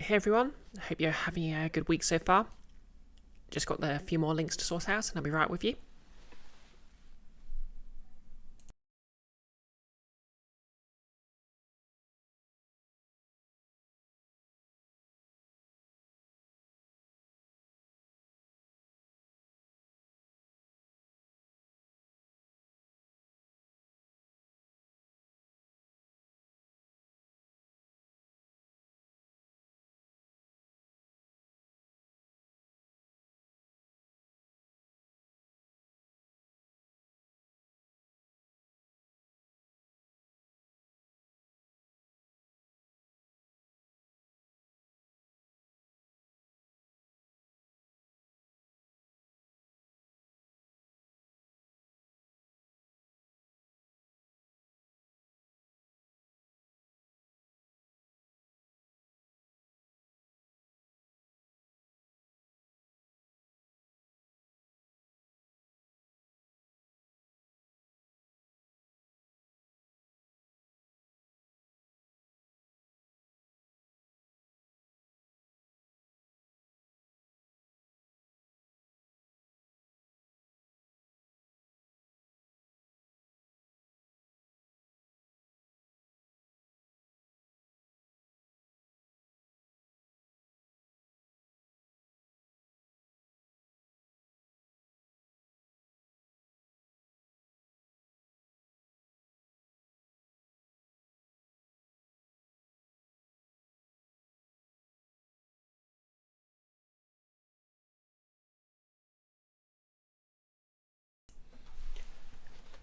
Hey everyone, I hope you're having a good week so far. Just got a few more links to sort out and I'll be right with you.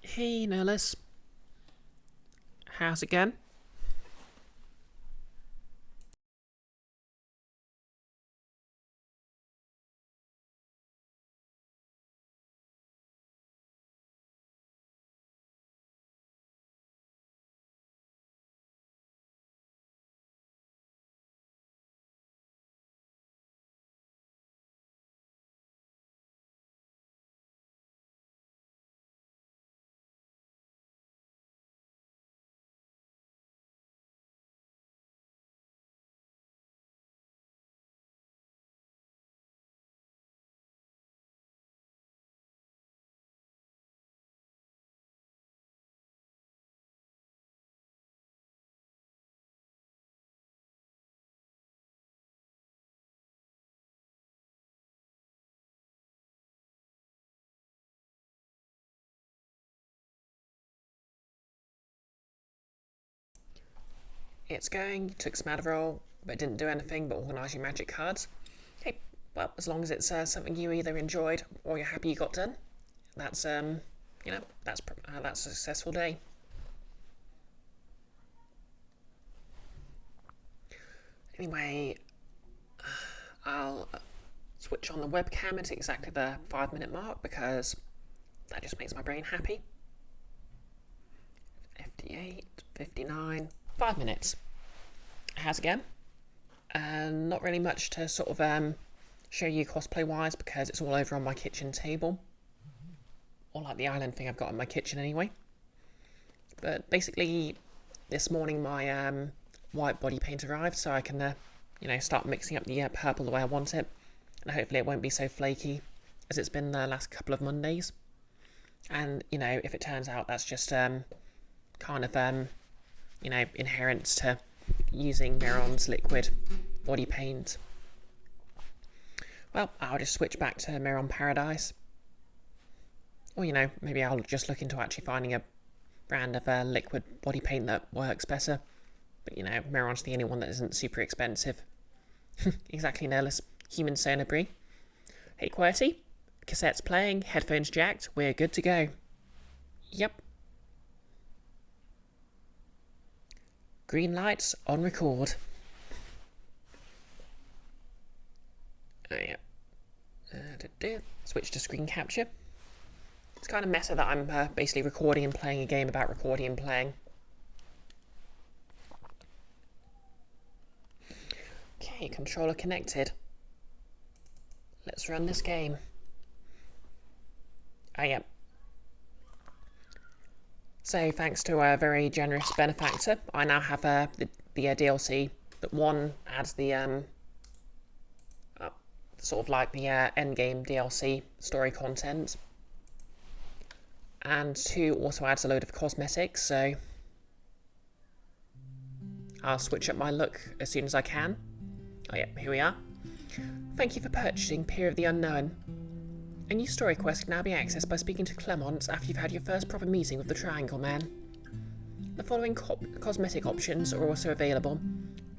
Hey Nerlis, how's it going? It's going, took some Adderall, but didn't do anything but organise your magic cards. Hey, well, as long as it's something you either enjoyed or you're happy you got done, that's, that's a successful day. Anyway, I'll switch on the webcam at exactly the 5-minute mark because that just makes my brain happy. 58, 59, 5 minutes. How's it going? Not really much to sort of show you cosplay wise because it's all over on my kitchen table. Or like the island thing I've got in my kitchen anyway. But basically, this morning my white body paint arrived, so I can start mixing up the purple the way I want it, and hopefully it won't be so flaky as it's been the last couple of Mondays. And if it turns out that's just kind of inherent to using Meron's liquid body paint, well, I'll just switch back to Meron Paradise. Or maybe I'll just look into actually finding a brand of liquid body paint that works better. But Meron's the only one that isn't super expensive. Exactly, Nerlis. Human Sonar Brie. Hey QWERTY, cassette's playing, headphones jacked, we're good to go. Yep. Green lights on record. Oh yeah. Switch to screen capture. It's kind of meta that I'm basically recording and playing a game about recording and playing. Okay, controller connected. Let's run this game. Oh yeah. So thanks to a very generous benefactor, I now have the DLC that one adds the sort of like the endgame DLC story content. And 2 also adds a load of cosmetics, so I'll switch up my look as soon as I can. Oh yeah, here we are. Thank you for purchasing Peer of the Unknown. A new story quest can now be accessed by speaking to Clement after you've had your first proper meeting with the Triangle Man. The following cosmetic options are also available.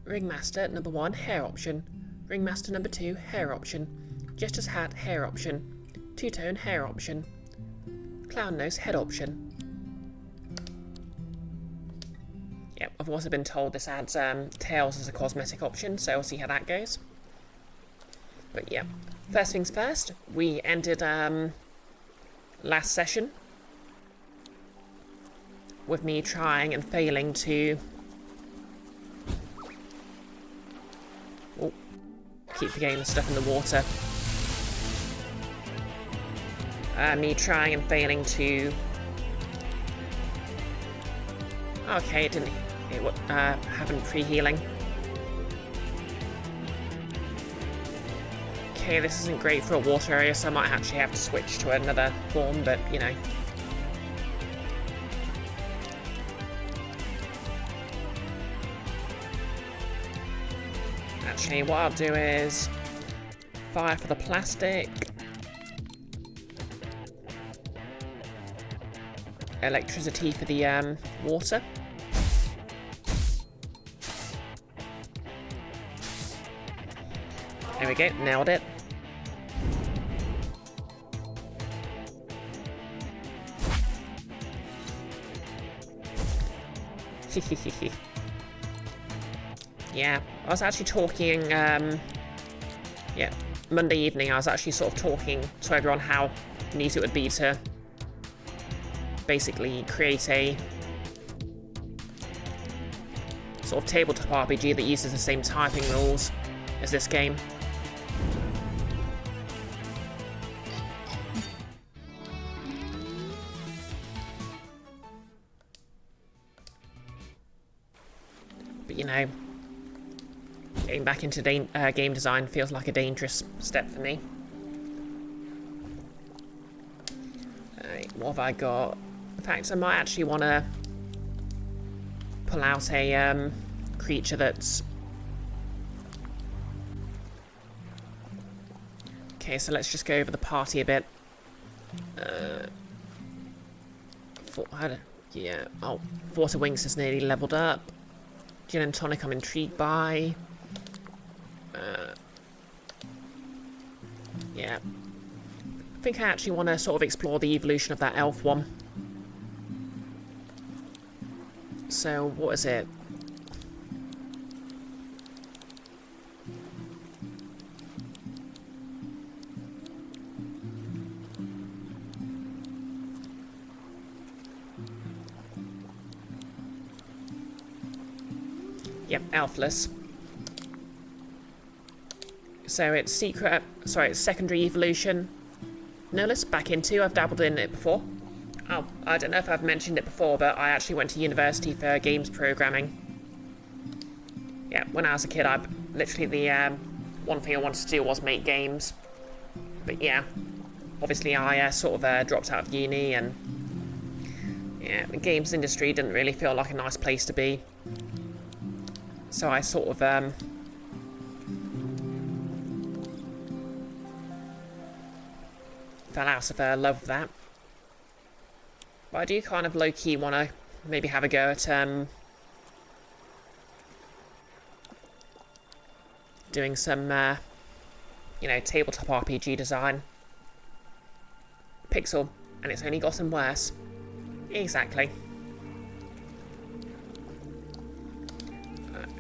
Ringmaster number 1, hair option. Ringmaster number 2, hair option. Jester's hat, hair option. Two-tone, hair option. Clown nose, head option. Yep, I've also been told this adds tails as a cosmetic option, so we'll see how that goes. But yeah, first things first, we ended last session with me trying and failing to... Oh, keep forgetting the stuff in the water. Me trying and failing to... Okay, it didn't happen pre-healing. Okay, this isn't great for a water area, so I might actually have to switch to another form, but, you know. Actually, what I'll do is fire for the plastic, electricity for the water. There we go, nailed it. Yeah, I was actually talking, yeah, Monday evening I was actually sort of talking to everyone how neat it would be to basically create a sort of tabletop RPG that uses the same typing rules as this game. But you know, getting back into game design feels like a dangerous step for me. What have I got? In fact, I might actually want to pull out a creature that's... Okay, so let's just go over the party a bit. Yeah, oh, Water Wings is nearly leveled up. Gin and Tonic I'm intrigued by. Yeah. I think I actually want to sort of explore the evolution of that elf one. So, what is it? Yep, elfless. So it's it's secondary evolution. Nullis, back into, I've dabbled in it before. Oh, I don't know if I've mentioned it before, but I actually went to university for games programming. Yeah, when I was a kid, literally the one thing I wanted to do was make games. But yeah, obviously I sort of dropped out of uni, and yeah, the games industry didn't really feel like a nice place to be. So I sort of fell out of love with that. But I do kind of low-key want to maybe have a go at doing some, you know, tabletop RPG design. Pixel, and it's only gotten worse. Exactly.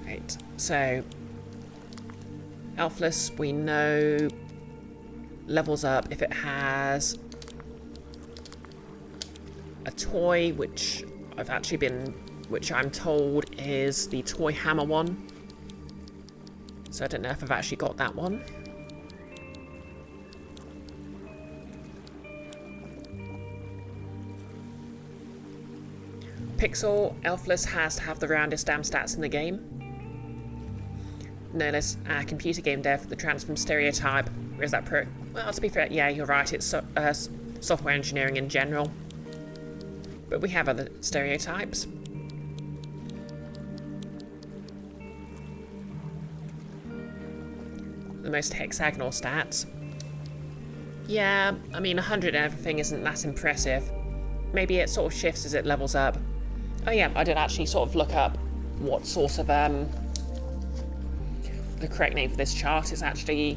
Right, so elfless, we know, levels up if it has a toy, which I'm told is the toy hammer one. So I don't know if I've actually got that one. Pixel, elfless has to have the roundest damn stats in the game. No less computer game dev, the transform stereotype. Where's that pro? Well, to be fair, yeah, you're right. It's software engineering in general. But we have other stereotypes. The most hexagonal stats. Yeah, I mean, 100 and everything isn't that impressive. Maybe it sort of shifts as it levels up. Oh yeah, I did actually sort of look up what sort of, the correct name for this chart is actually,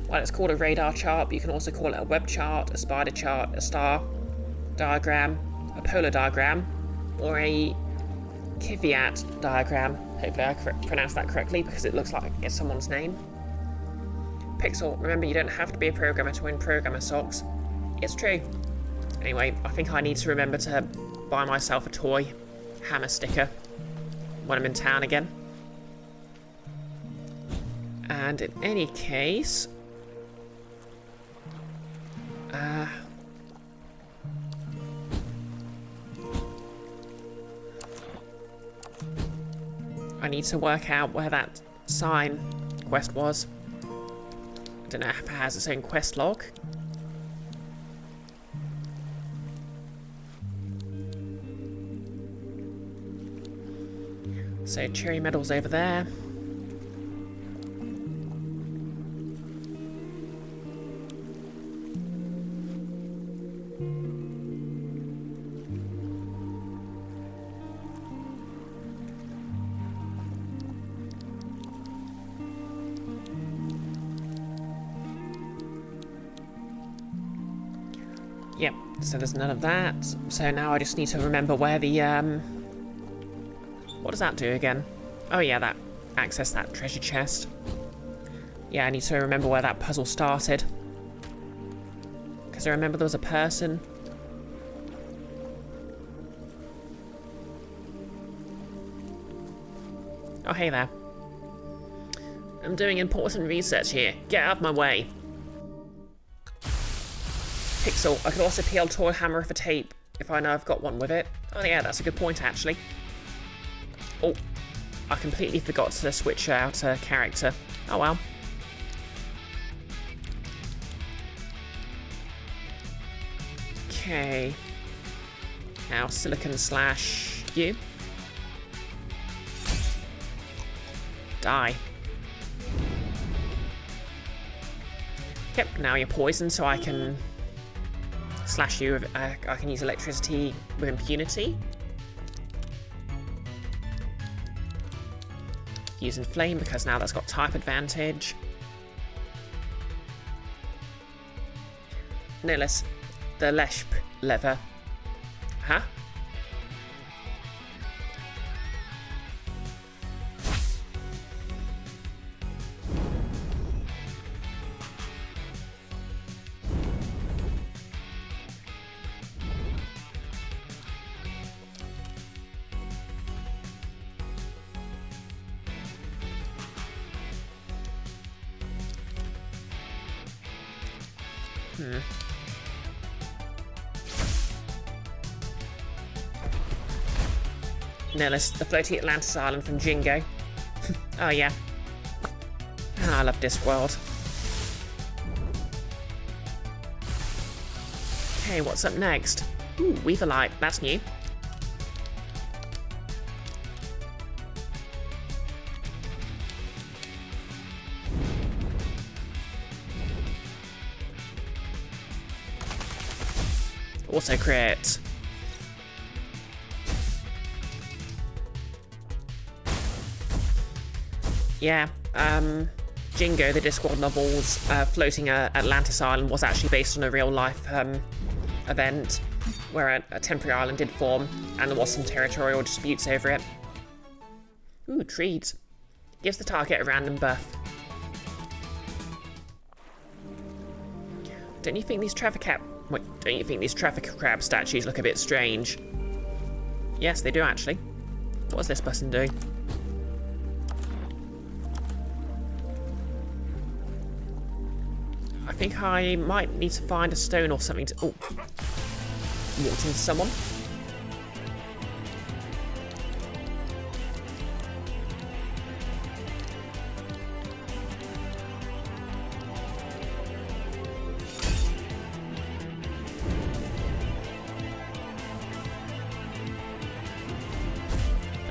well, it's called a radar chart, but you can also call it a web chart, a spider chart, a star diagram, a polar diagram, or a Kvyat diagram. Hopefully I pronounced that correctly because it looks like it's someone's name. Pixel, remember you don't have to be a programmer to win programmer socks. It's true. Anyway, I think I need to remember to buy myself a toy hammer sticker when I'm in town again. And in any case... I need to work out where that sign quest was. I don't know if it has its own quest log. So cherry medals over there. Yep, so there's none of that. So now I just need to remember where the, what does that do again? Oh yeah, that access that treasure chest. Yeah, I need to remember where that puzzle started. Because I remember there was a person. Oh, hey there. I'm doing important research here. Get out of my way. Pixel, I could also peel toy hammer for tape, if I know I've got one with it. Oh yeah, that's a good point, actually. Oh, I completely forgot to switch out a character. Oh well. Okay. Now, silicon slash you. Die. Yep, now you're poisoned, so I can slash you. I can use electricity with impunity. Using flame because now that's got type advantage. No less the Lesp lever. Huh? Nihilus, the floating Atlantis island from Jingo. Oh yeah. I love Discworld. Okay, what's up next? Ooh, Weaver Light, that's new. Also crit. Yeah, Jingo, the Discworld novels, floating Atlantis Island was actually based on a real-life event where a temporary island did form, and there was some territorial disputes over it. Ooh, trees. Gives the target a random buff. Don't you think these traffic crab statues look a bit strange? Yes, they do actually. What does this button do? I think I might need to find a stone or something to... Oh. Walked into someone.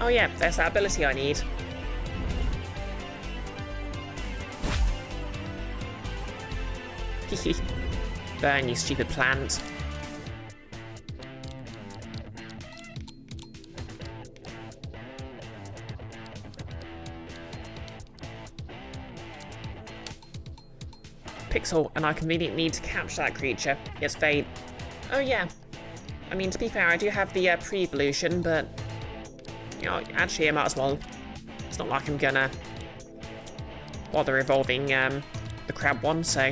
Oh yeah, there's that ability I need. Burn, you stupid plant. Pixel, and I conveniently need to capture that creature. Yes, Fade. Oh yeah. I mean, to be fair, I do have the pre-evolution, but... You know, actually, I might as well. It's not like I'm gonna bother evolving the crab one, so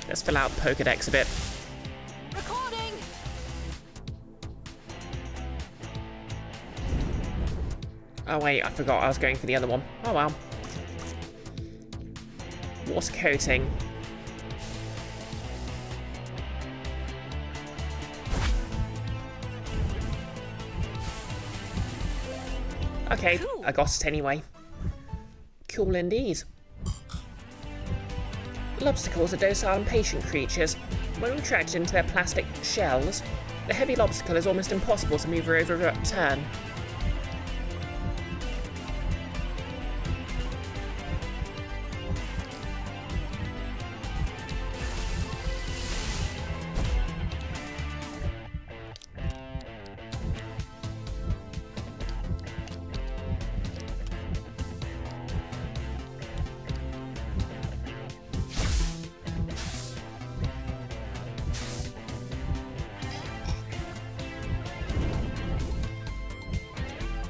let's fill out the Pokedex a bit. Recording. Oh wait, I forgot I was going for the other one. Oh well. Water coating. Okay, cool. I got it anyway. Cool indeed. Lobstacles are docile and patient creatures. When retracted into their plastic shells, the heavy lobstacle is almost impossible to move over a turn.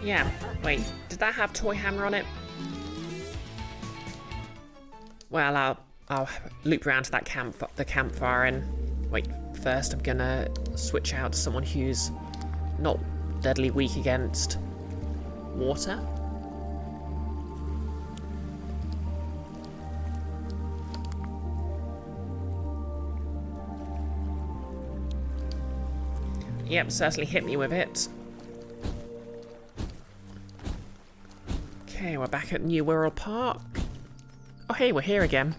Yeah, wait, did that have Toy Hammer on it? Well, I'll loop around to that the campfire and wait, first I'm gonna switch out to someone who's not deadly weak against water. Yep, certainly hit me with it. Okay, we're back at New World Park. Oh hey, we're here again.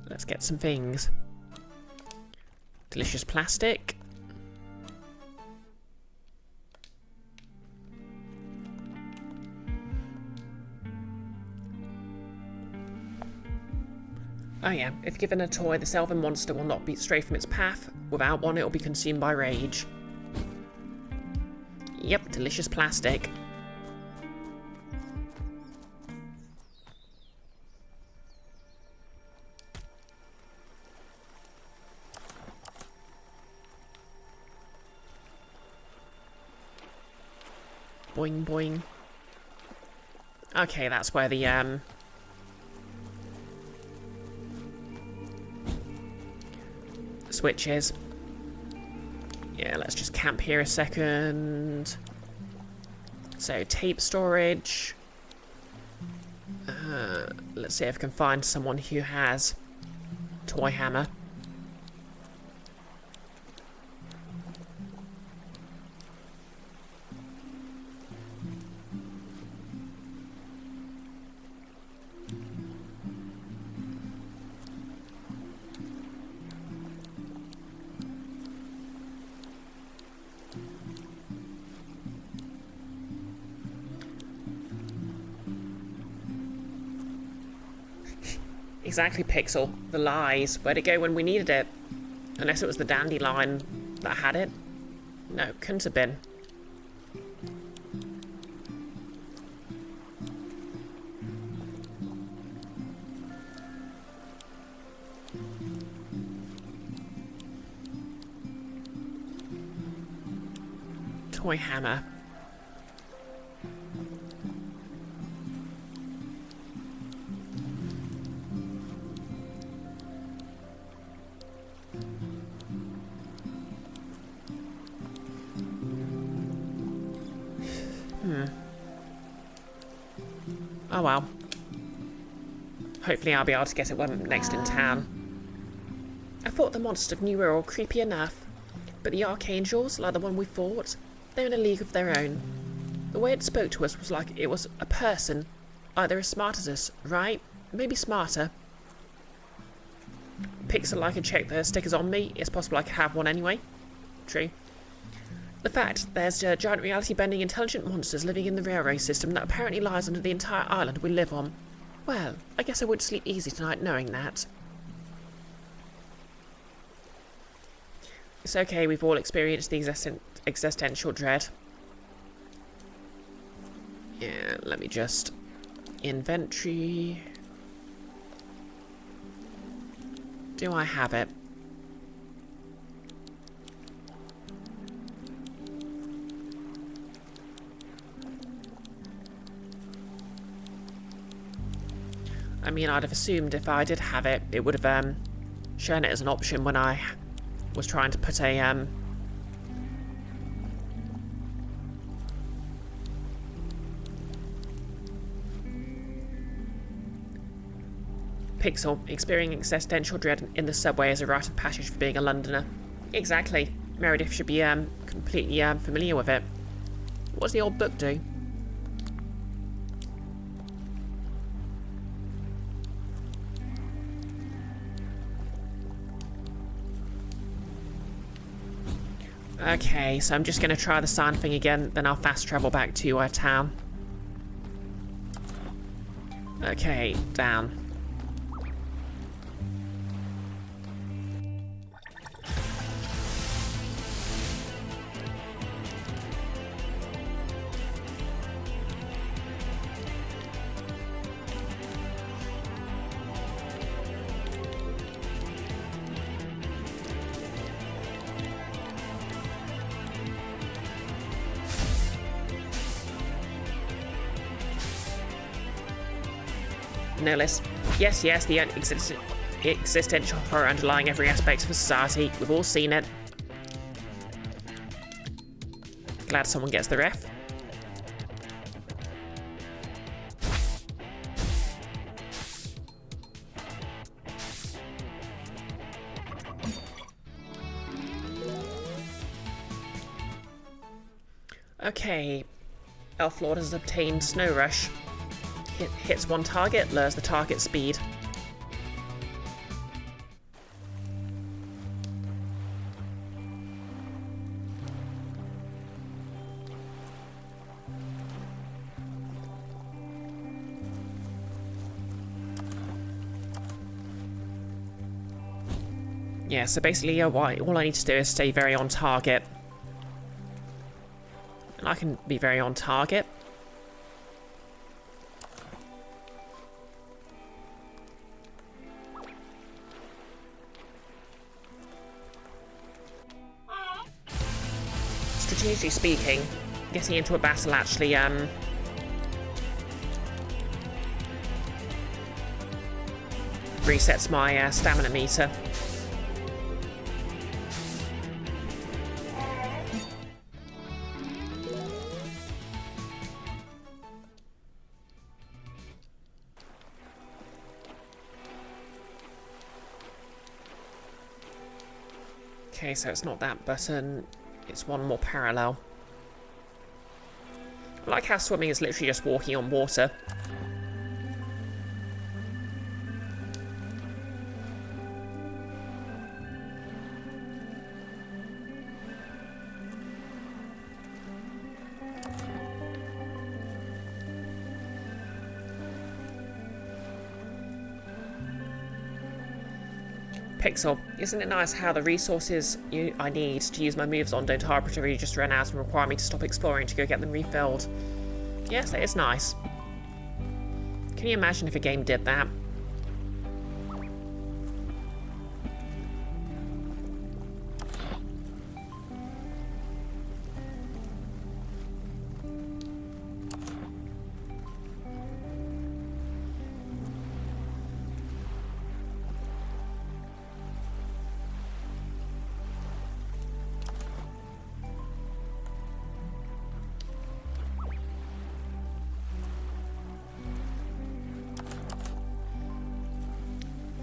Let's get some things. Delicious plastic. Oh yeah, if given a toy, the elven monster will not stray from its path. Without one, it will be consumed by rage. Yep, delicious plastic. Boing boing. Okay, that's where the switch is. Yeah, let's just camp here a second. So, tape storage. Let's see if I can find someone who has Toy Hammer. Exactly, Pixel. The lies. Where'd it go when we needed it? Unless it was the dandelion that had it. No, it couldn't have been. Toy Hammer. Oh well. Hopefully I'll be able to get it when next in town. I thought the monsters of New were all creepy enough, but the archangels, like the one we fought, they're in a league of their own. The way it spoke to us was like it was a person, either as smart as us, right? Maybe smarter. Pixel, I can check the stickers on me. It's possible I could have one anyway. True. The fact there's giant reality-bending intelligent monsters living in the railway system that apparently lies under the entire island we live on. Well, I guess I would sleep easy tonight knowing that. It's okay, we've all experienced the existential dread. Yeah, let me just... Inventory... Do I have it? I mean, I'd have assumed if I did have it, it would have shown it as an option when I was trying to put a Pixel, experiencing existential dread in the subway is a rite of passage for being a Londoner. Exactly. Meredith should be completely familiar with it. What does the old book do? Okay, so I'm just going to try the sign thing again, then I'll fast travel back to our town. Okay, down. No less. Yes, yes, the existential horror underlying every aspect of society. We've all seen it. Glad someone gets the ref. Okay. Elf Lord has obtained Snow Rush. Hits one target, lowers the target speed. Yeah, so basically all I need to do is stay very on target. And I can be very on target. Strategically speaking, getting into a battle actually resets my stamina meter. Okay, so it's not that button. It's one more parallel. I like how swimming is literally just walking on water. Pixel, isn't it nice how the resources I need to use my moves on don't arbitrarily just run out and require me to stop exploring to go get them refilled? Yes, that is nice. Can you imagine if a game did that?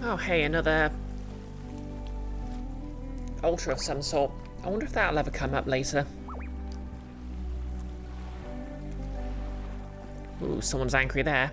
Oh, hey, another ultra of some sort. I wonder if that'll ever come up later. Ooh, someone's angry there.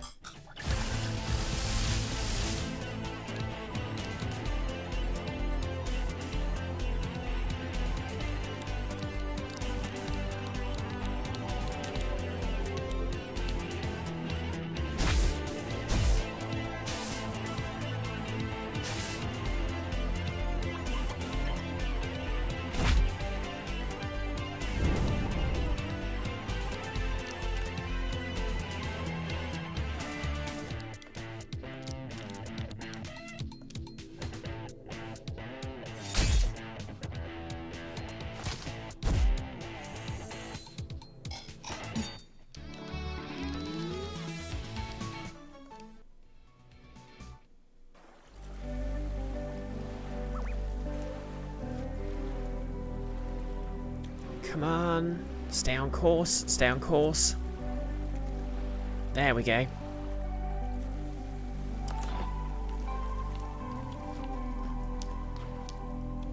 Come on. Stay on course. Stay on course. There we go.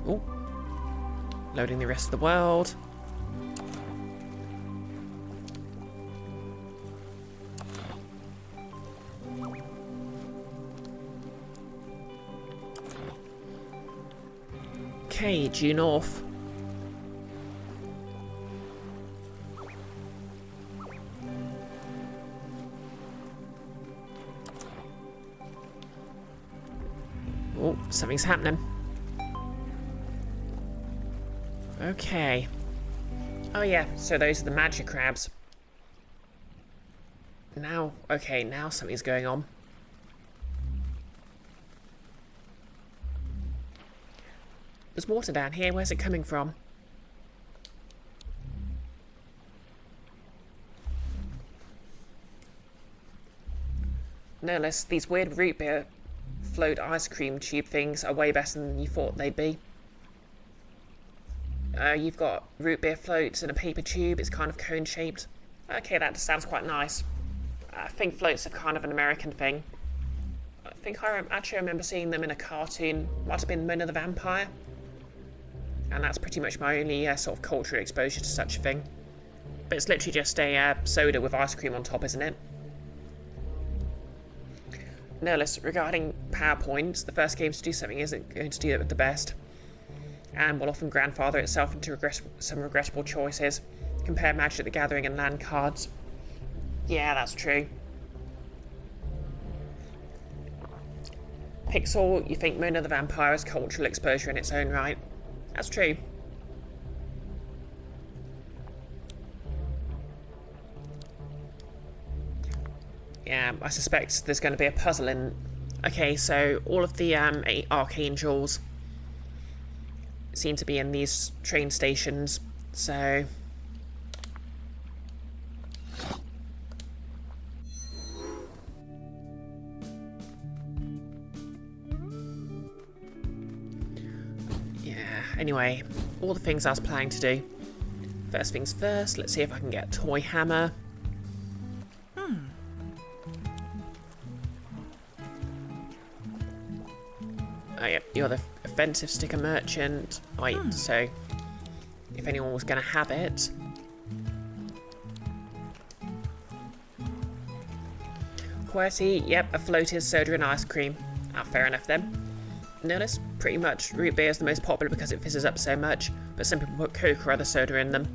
Oh. Loading the rest of the world. Okay, due north. Oh, something's happening. Okay. Oh yeah, so those are the magic crabs. Now, okay, now something's going on. There's water down here. Where's it coming from? No less, these weird root beer float ice cream tube things are way better than you thought they'd be. You've got root beer floats in a paper tube. It's kind of cone shaped. Okay, that sounds quite nice. I think floats are kind of an American thing. I think I actually remember seeing them in a cartoon. Might have been Mona the Vampire. And that's pretty much my only sort of cultural exposure to such a thing. But it's literally just a soda with ice cream on top, isn't it? Nerless, regarding PowerPoints, the first game to do something isn't going to do it the best, and will often grandfather itself into some regrettable choices. Compare Magic the Gathering and land cards. Yeah, that's true. Pixel, you think Mona the Vampire is cultural exposure in its own right. That's true. Yeah, I suspect there's going to be a puzzle in... Okay, so all of the 8 archangels seem to be in these train stations, so... Yeah, anyway, all the things I was planning to do. First things first, let's see if I can get a toy hammer. Oh yeah, you're the offensive sticker merchant. Wait, so if anyone was going to have it. QWERTY, yep, a floated soda and ice cream. Ah, fair enough then. Notice, pretty much root beer is the most popular because it fizzes up so much, but some people put Coke or other soda in them.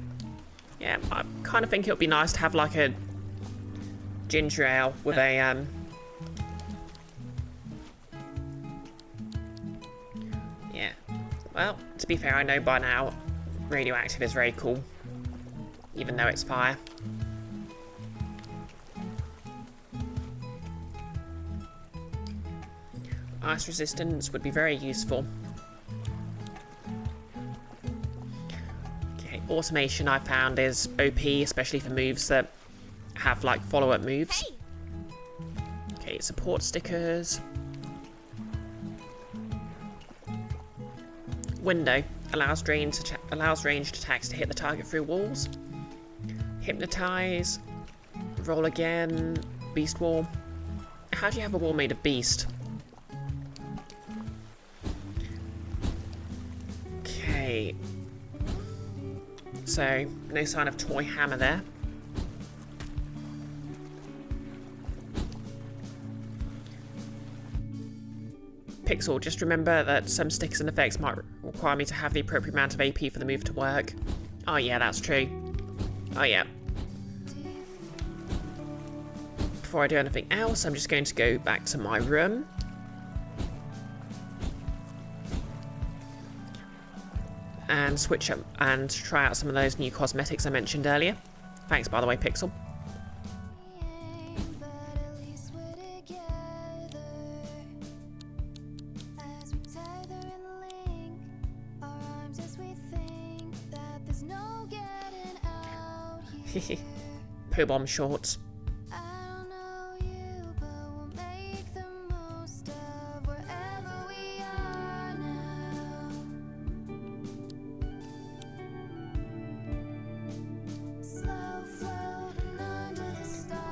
Yeah, I kind of think it would be nice to have like a ginger ale with a yeah. Well, to be fair, I know by now radioactive is very cool, even though it's fire. Ice resistance would be very useful. Okay, automation I found is OP, especially for moves that have like follow-up moves. Okay, support stickers. Window allows ranged attacks to hit the target through walls. Hypnotize. Roll again. Beast wall. How do you have a wall made of beast? Okay. So, no sign of toy hammer there. Pixel, just remember that some stickers and effects might require me to have the appropriate amount of AP for the move to work. Oh yeah, that's true. Oh yeah. Before I do anything else, I'm just going to go back to my room. And switch up and try out some of those new cosmetics I mentioned earlier. Thanks, by the way, Pixel. Poo bomb shorts.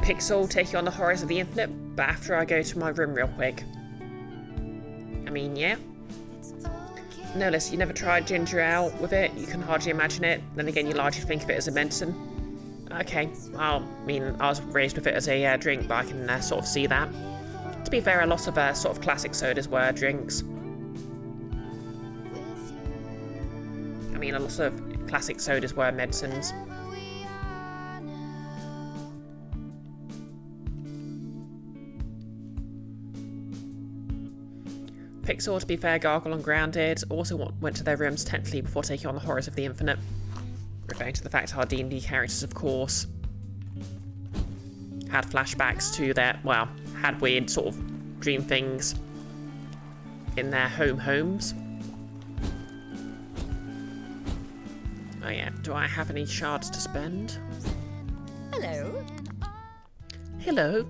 Pixel, take you on the horrors of the infinite, but after I go to my room real quick. I mean, yeah. Notice you never tried ginger ale with it, you can hardly imagine it, then again you largely think of it as a medicine. Okay, well, I mean, I was raised with it as a drink, but I can sort of see that. To be fair, a lot of sort of classic sodas were drinks. I mean, a lot of classic sodas were medicines. Pixel, to be fair, Gargle and Grounded also went to their rooms tentatively before taking on the horrors of the infinite. Referring to the fact our D&D characters, of course, had flashbacks to their, well, had weird sort of dream things in their homes. Oh yeah, do I have any shards to spend? Hello. Hello.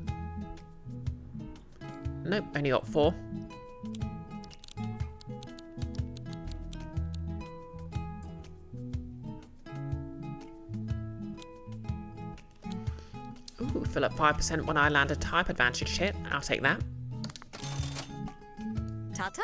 Nope, only got 4. Ooh, fill up 5% when I land a type advantage hit. I'll take that. Ta-ta.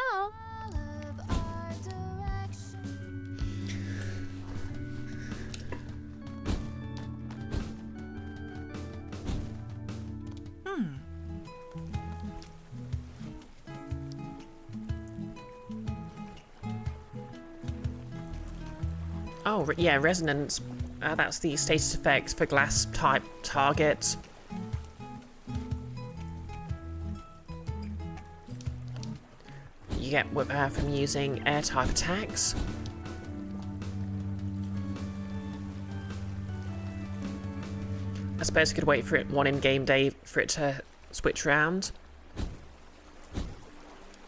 Oh, yeah, resonance. That's the status effect for glass-type targets. You get from using air-type attacks. I suppose I could wait for it one in-game day for it to switch round.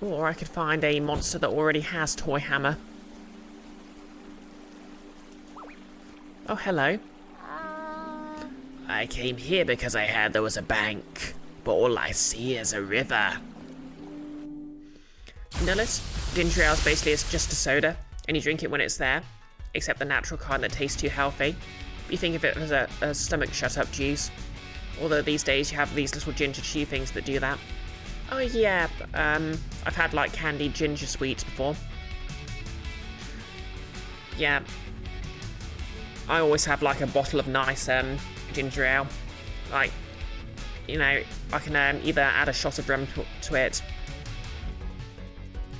Or I could find a monster that already has Toy Hammer. Oh, hello. I came here because I heard there was a bank, but all I see is a river. Notice, ginger ale is basically just a soda, and you drink it when it's there, except the natural kind that tastes too healthy. You think of it as a stomach shut-up juice, although these days you have these little ginger chew things that do that. Oh yeah, I've had like candied ginger sweets before. Yeah. I always have like a bottle of nice ginger ale. Like, you know, I can either add a shot of rum to it,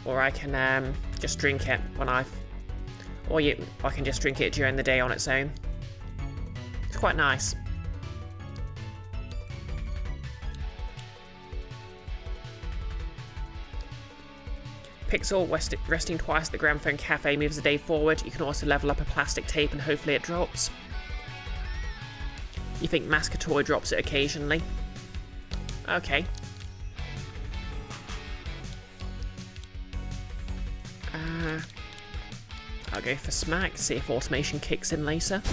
or I can just drink it when I can just drink it during the day on its own. It's quite nice. Pixel, resting twice at the Gramophone Cafe moves the day forward. You can also level up a plastic tape and hopefully it drops. You think Mascatoy drops it occasionally. Okay. I'll go for Smack, see if automation kicks in later.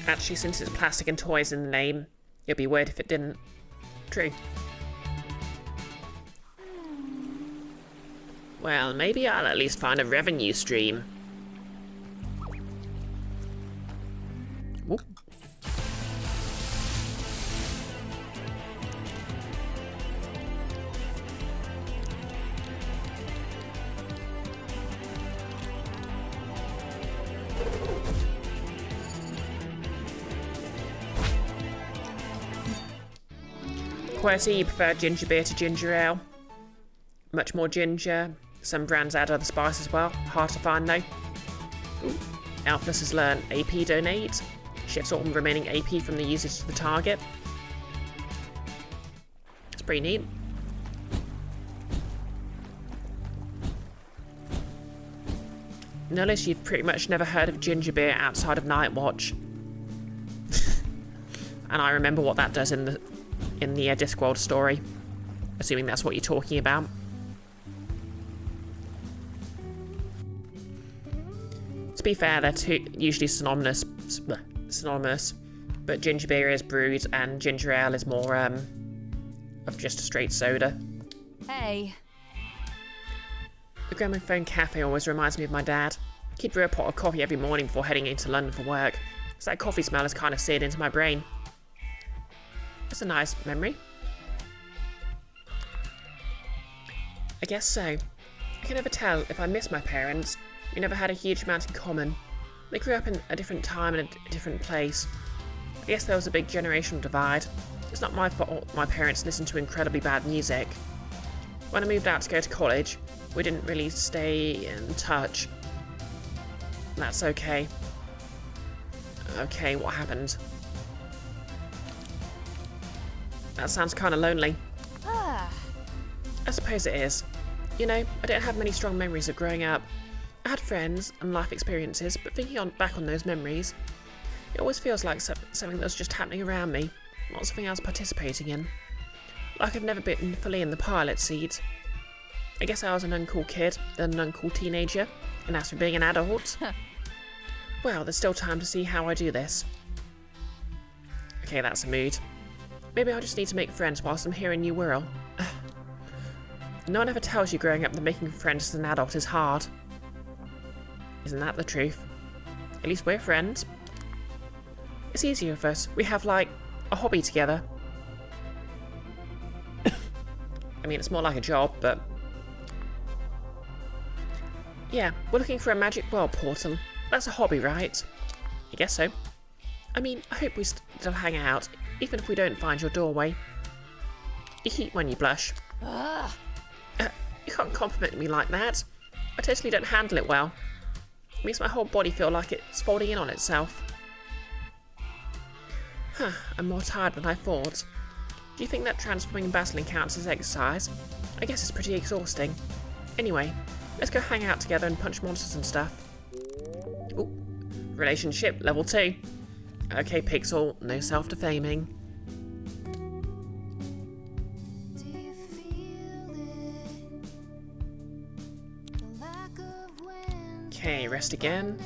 Actually, since it's plastic and toys in the name, you'll be weird if it didn't. True. Well, maybe I'll at least find a revenue stream. Whoop. QWERTY, you prefer ginger beer to ginger ale? Much more ginger. Some brands add other spice as well. Hard to find though. Ooh. Alphas has learned AP donate. Shifts all remaining AP from the user to the target. It's pretty neat. Notice you've pretty much never heard of ginger beer outside of Night Watch. And I remember what that does in the Discworld story. Assuming that's what you're talking about. To be fair, they're usually synonymous, but ginger beer is brewed and ginger ale is more of just a straight soda. Hey. The Gramophone Cafe always reminds me of my dad. He'd brew a pot of coffee every morning before heading into London for work, so that coffee smell is kind of seared into my brain. It's a nice memory. I guess so. I can never tell if I miss my parents. We never had a huge amount in common. They grew up in a different time and a different place. I guess there was a big generational divide. It's not my fault my parents listened to incredibly bad music. When I moved out to go to college, we didn't really stay in touch. That's okay. Okay, what happened? That sounds kind of lonely. I suppose it is. You know, I don't have many strong memories of growing up. I had friends and life experiences, but thinking back on those memories, it always feels like something that's just happening around me, not something I was participating in. Like I've never been fully in the pilot seat. I guess I was an uncool kid, then an uncool teenager, and as for being an adult, well, there's still time to see how I do this. Okay, that's a mood. Maybe I just need to make friends whilst I'm here in New Wirral. No one ever tells you growing up that making friends as an adult is hard. Isn't that the truth? At least we're friends. It's easier for us. We have, like, a hobby together. I mean, it's more like a job, but... yeah, we're looking for a magic world portal. That's a hobby, right? I guess so. I mean, I hope we still hang out, even if we don't find your doorway. You keep when you blush. You can't compliment me like that. I totally don't handle it well. It makes my whole body feel like it's folding in on itself. I'm more tired than I thought. Do you think that transforming battling counts as exercise? I guess it's pretty exhausting. Anyway, let's go hang out together and punch monsters and stuff. Ooh, relationship level 2. Okay, Pixel, no self-defaming. Okay, rest again.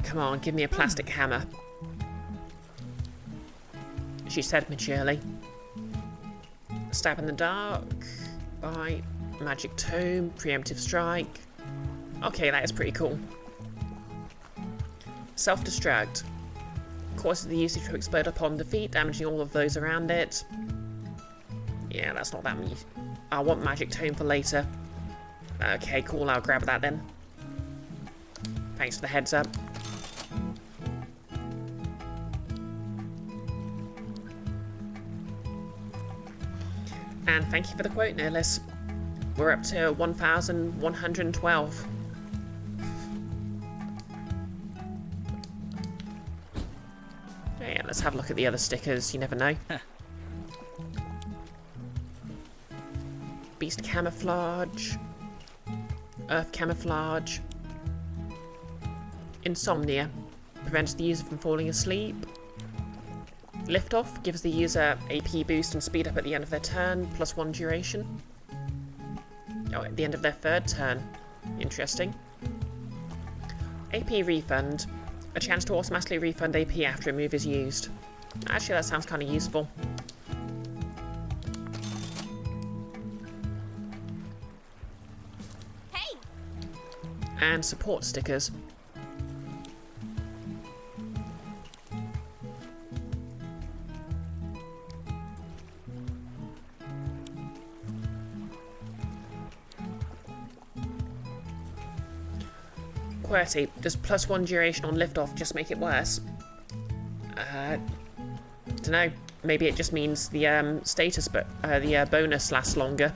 Come on, give me a plastic hammer, she said maturely. Stab in the dark. Bite. Magic tome. Preemptive strike. Okay, that is pretty cool. Self-destruct. Causes the user to explode upon defeat, damaging all of those around it. Yeah, that's not that many. I want magic tome for later. Okay, cool, I'll grab that then. Thanks for the heads up. And thank you for the quote, Nerlis. We're up to 1,112. Yeah, let's have a look at the other stickers, you never know. Beast camouflage. Earth camouflage. Insomnia. Prevents the user from falling asleep. Liftoff gives the user AP boost and speed up at the end of their turn, +1 duration. Oh, at the end of their third turn. Interesting. AP refund. A chance to automatically refund AP after a move is used. Actually, that sounds kind of useful. Hey! And support stickers. QWERTY, does +1 duration on liftoff just make it worse? Dunno. Maybe it just means the status, but the bonus lasts longer.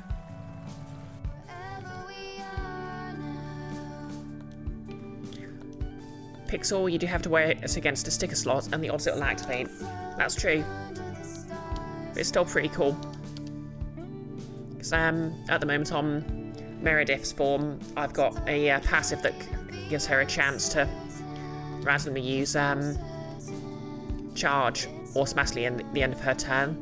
Pixel, you do have to wear it against a sticker slot, and the odds it'll activate. That's true. But it's still pretty cool. Because at the moment on Meredith's form, I've got a passive that gives her a chance to randomly use charge automatically at the end of her turn.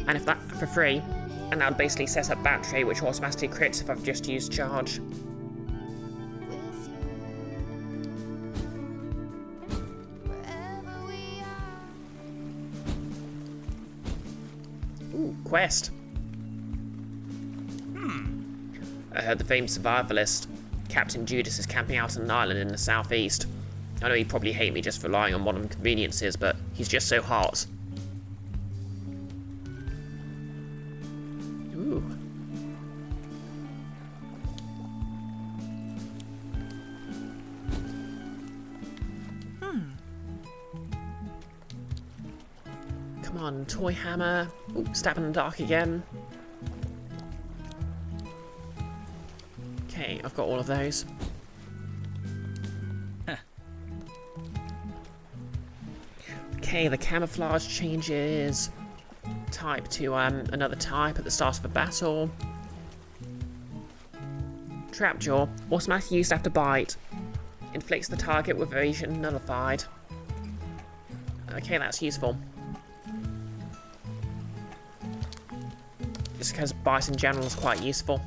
And if that for free, and that would basically set up battery, which automatically crits if I've just used charge. Ooh, quest. I heard the famed survivalist Captain Judas is camping out on an island in the southeast. I know he'd probably hate me just for relying on modern conveniences, but he's just so hot. Ooh. Come on, toy hammer. Ooh, stab in the dark again. Okay, I've got all of those. Okay, the camouflage changes type to another type at the start of a battle. Trapjaw, automatically used after bite. Inflicts the target with evasion nullified. Okay, that's useful. Just because bite in general is quite useful.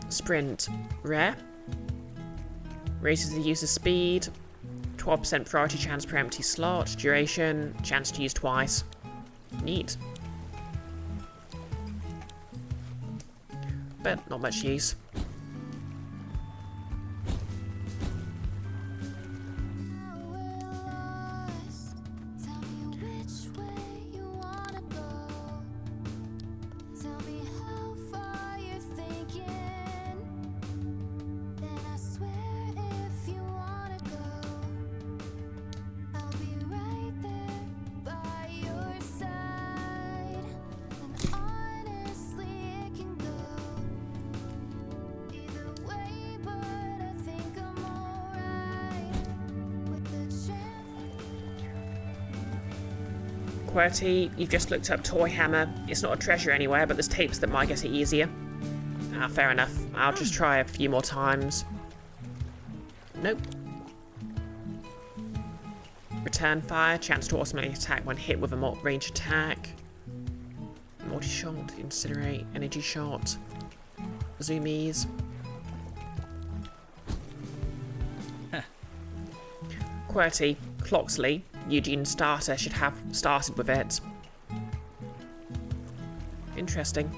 Sprint, rare. Raises the user's speed. 12% priority chance per empty slot. Duration, chance to use twice. Neat. But not much use. QWERTY, you've just looked up toy hammer. It's not a treasure anywhere, but there's tapes that might get it easier. Ah, fair enough. I'll just try a few more times. Nope. Return fire, chance to automatically attack when hit with a range attack. Multi-shot, incinerate, energy shot, zoomies. QWERTY, Clocksley, Eugene Starter should have started with it. Interesting.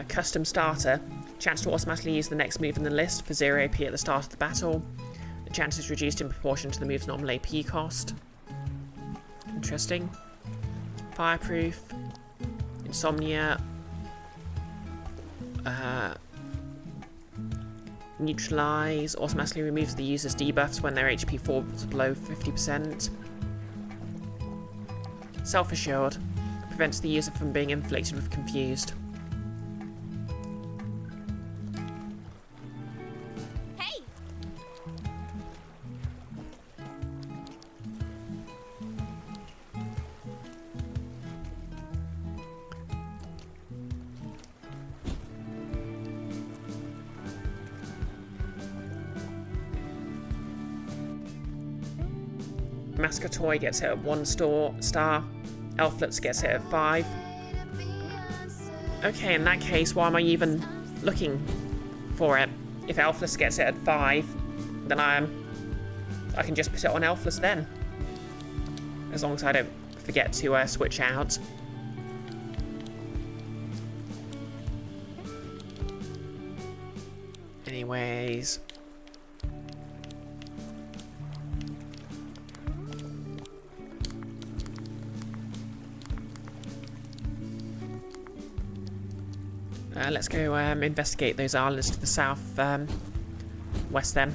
Custom Starter, chance to automatically use the next move in the list for 0 AP at the start of the battle. The chance is reduced in proportion to the move's normal AP cost. Interesting. Fireproof, Insomnia, Neutralize, automatically removes the user's debuffs when their HP falls below 50%. Self-assured, prevents the user from being inflicted with confused. Hey! Masker Toy gets it at 1 star. Elflets gets it at 5. Okay, in that case, why am I even looking for it? If Elfless gets it at 5, then I can just put it on Elfless then. As long as I don't forget to switch out. Anyways. Let's go investigate those islands to the south west then.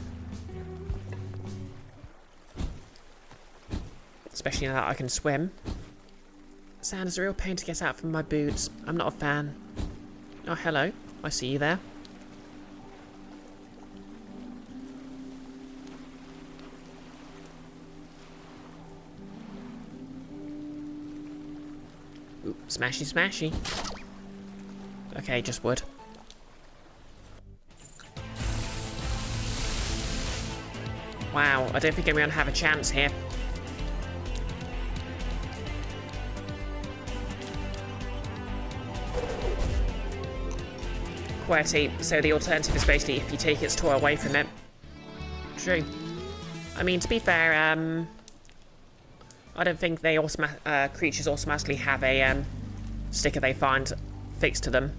Especially now that I can swim. Sand is a real pain to get out from my boots. I'm not a fan. Oh, hello. I see you there. Ooh, smashy, smashy. Okay, just wood. Wow, I don't think I'm going to have a chance here. QWERTY, so the alternative is basically if you take its toy away from it. True. I mean, to be fair, I don't think they creatures automatically have a sticker they find fixed to them.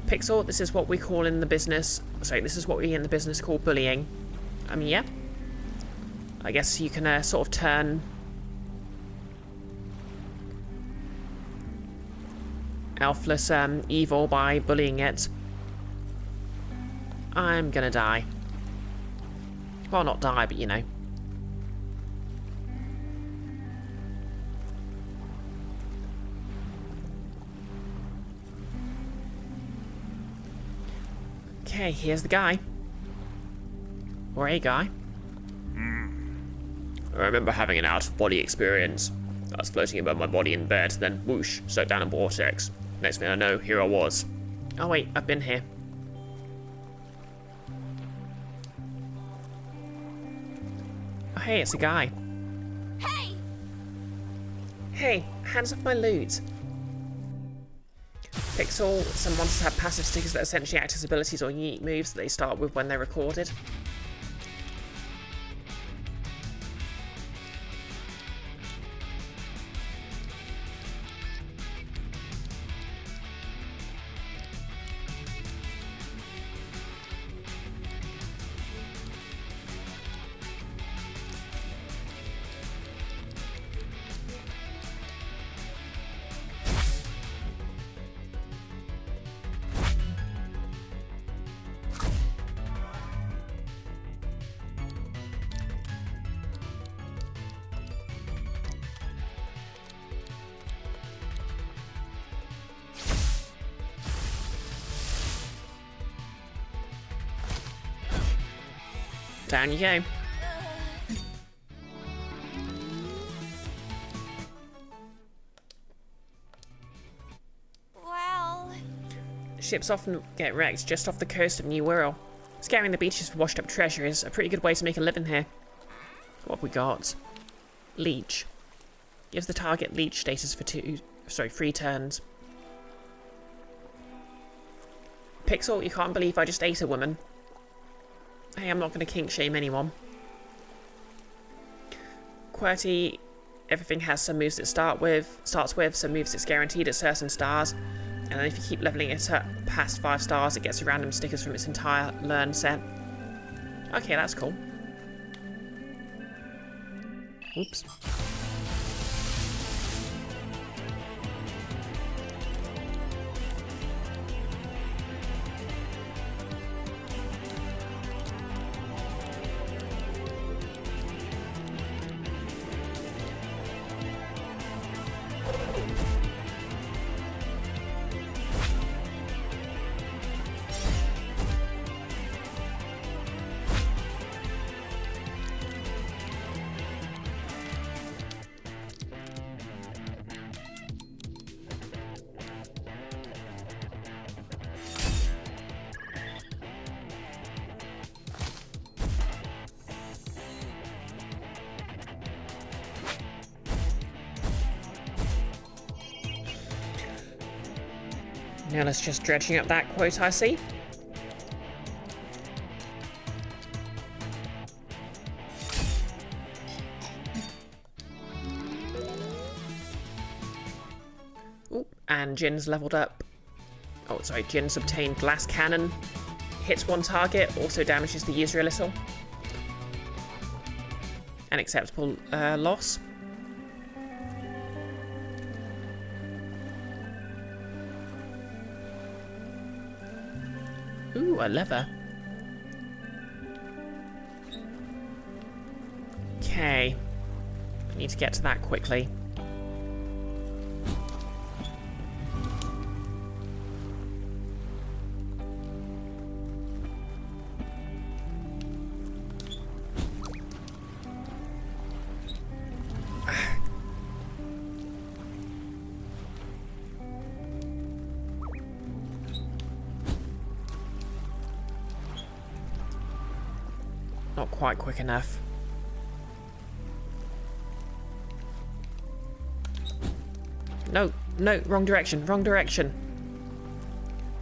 Pixel, this is what we call in the business. Sorry, this is what we in the business call bullying. I mean, yeah. I guess you can sort of turn elfless evil by bullying it. I'm gonna die. Well, not die, but you know. Okay, here's the guy. Or a guy. I remember having an out-of-body experience. I was floating above my body in bed, then whoosh, sucked down a vortex. Next thing I know, here I was. Oh wait, I've been here. Oh hey, it's a guy. Hey! Hey, hands off my loot. Pixel, some monsters have passive stickers that essentially act as abilities or unique moves that they start with when they're recorded. Down you go. Well... Ships often get wrecked just off the coast of New Wirral. Scouring the beaches for washed up treasure is a pretty good way to make a living here. What have we got? Leech. Gives the target leech status for 3 turns. Pixel, you can't believe I just ate a woman. Hey, I'm not going to kink shame anyone. QWERTY, everything has some moves it starts with, some moves it's guaranteed at certain stars, and then if you keep leveling it up past 5 stars, it gets random stickers from its entire learn set. Okay, that's cool. Oops. Now let's just dredging up that quote I see. Ooh, and Jin's leveled up. Oh, sorry, Jin's obtained glass cannon. Hits one target, also damages the user a little. An acceptable loss. Ooh, a lever. Okay. I need to get to that quickly. Not quite quick enough. No, no, wrong direction, wrong direction.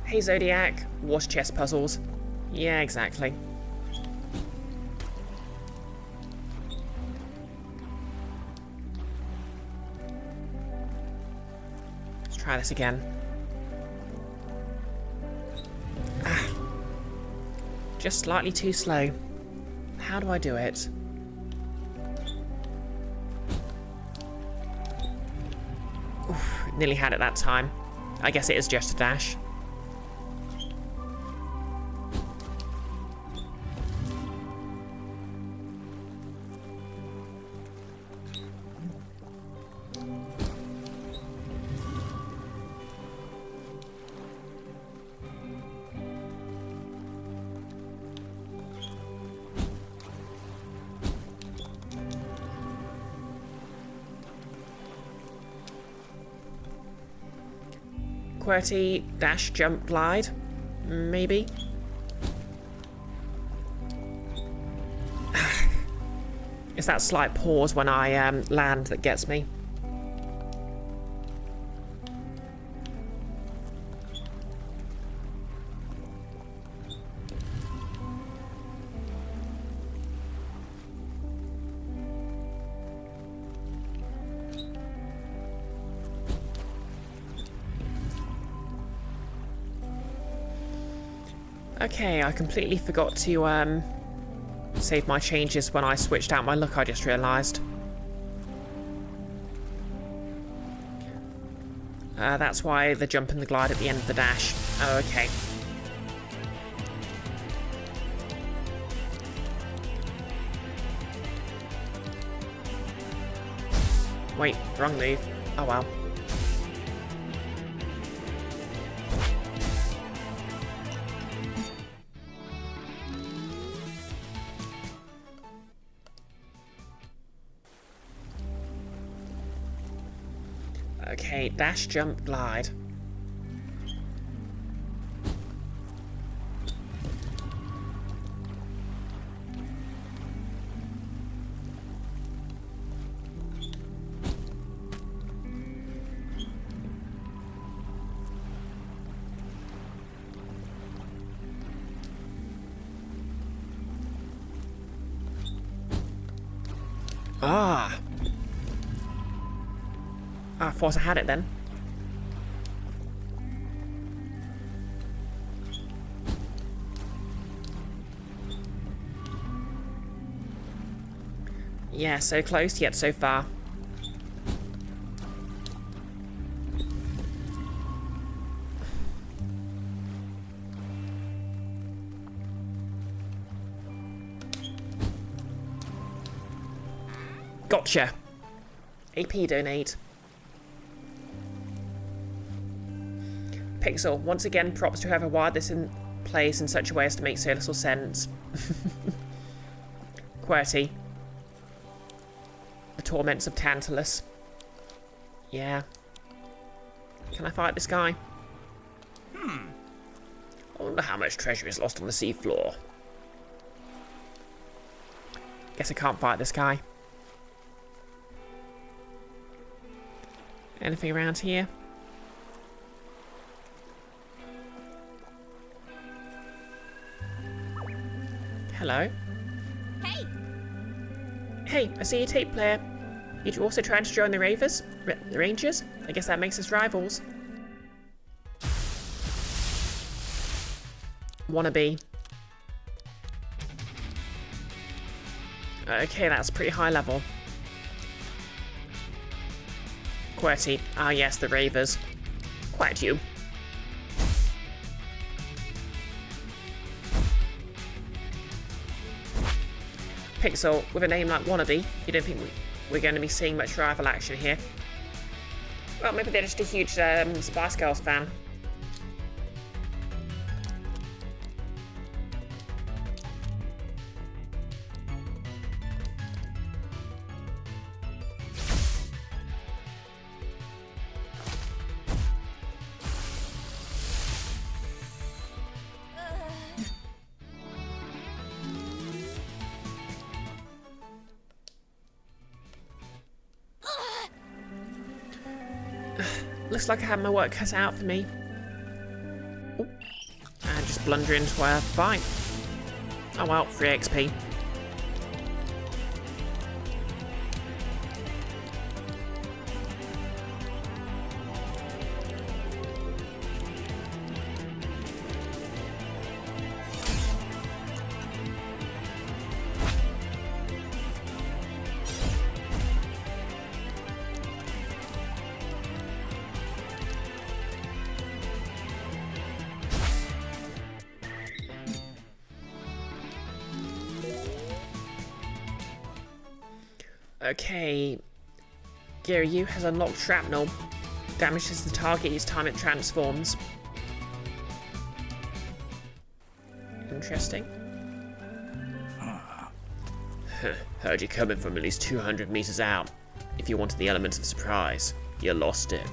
Hey Zodiac, wash chess puzzles. Yeah, exactly. Let's try this again. Ah. Just slightly too slow. How do I do it? Oof, nearly had it that time. I guess it is just a dash. QWERTY, dash, jump, glide. Maybe. It's that slight pause when I land that gets me. Okay, I completely forgot to save my changes when I switched out my look, I just realised. That's why the jump and the glide at the end of the dash. Oh, okay. Wait, wrong move. Oh well. Okay, dash, jump, glide. Ah! I thought I had it then. Yeah, so close yet so far. Gotcha. AP donate. Pixel, once again, props to whoever wired this in place in such a way as to make so little sense. QWERTY. The torments of Tantalus. Yeah. Can I fight this guy? I wonder how much treasure is lost on the seafloor. Guess I can't fight this guy. Anything around here? Hello. Hey! Hey, I see you, tape player. You also trying to join the Ravers? The Rangers? I guess that makes us rivals. Wannabe. Okay, that's pretty high level. QWERTY. Ah yes, the Ravers. Quite you. Pixel, with a name like Wannabe, you don't think we're going to be seeing much rival action here. Well, maybe they're just a huge Spice Girls fan. Looks like I had my work cut out for me. Ooh. And just blunder into a fight. Oh well, free XP. Okay, Giryu has unlocked shrapnel. Damages the target each time it transforms. Interesting. Heard you coming from at least 200 meters out. If you wanted the element of surprise, you lost it.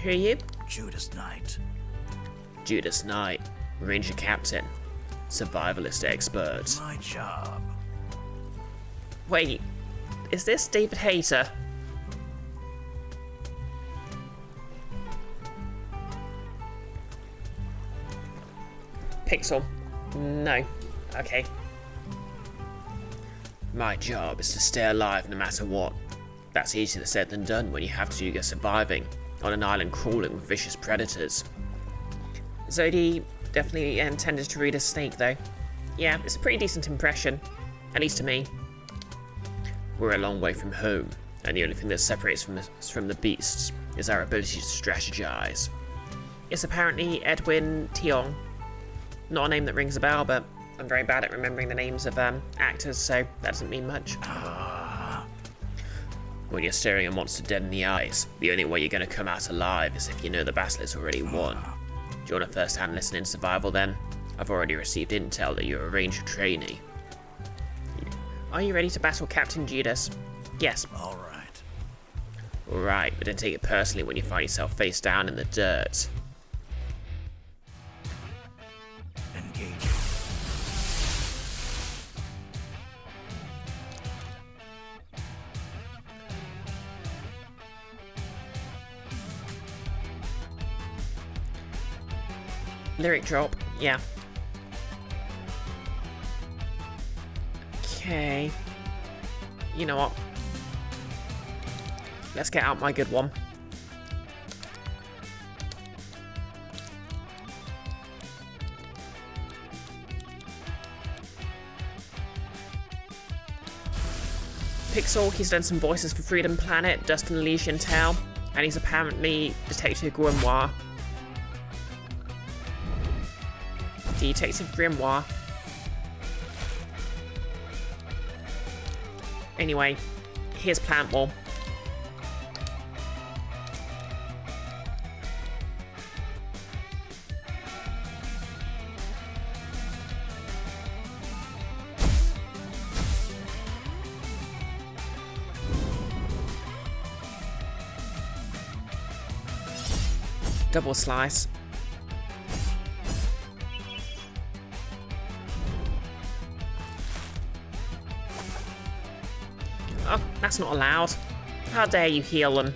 Who are you? Judas Knight. Judas Knight, Ranger Captain, Survivalist Expert. My job. Wait, is this David Hayter? Pixel. No. Okay. My job is to stay alive no matter what. That's easier said than done when you have to do your surviving on an island crawling with vicious predators. Zodi definitely intended to read a snake though. Yeah, it's a pretty decent impression. At least to me. We're a long way from home, and the only thing that separates us from the beasts is our ability to strategize. It's apparently Edwin Tiong. Not a name that rings a bell, but I'm very bad at remembering the names of actors, so that doesn't mean much. When you're staring a monster dead in the eyes, the only way you're going to come out alive is if you know the battle is already won. Do you want a first-hand lesson in survival then? I've already received intel that you're a Ranger trainee. Are you ready to battle Captain Judas? Yes. All right. Alright, but don't take it personally when you find yourself face down in the dirt. Engaging. Lyric drop, yeah. Okay. You know what? Let's get out my good one. Pixel, he's done some voices for Freedom Planet, Dust and Elysian Tale, and he's apparently Detective Grimoire. Detective Grimoire. Anyway, here's Plant Wall. Double slice. Oh, that's not allowed. How dare you heal them?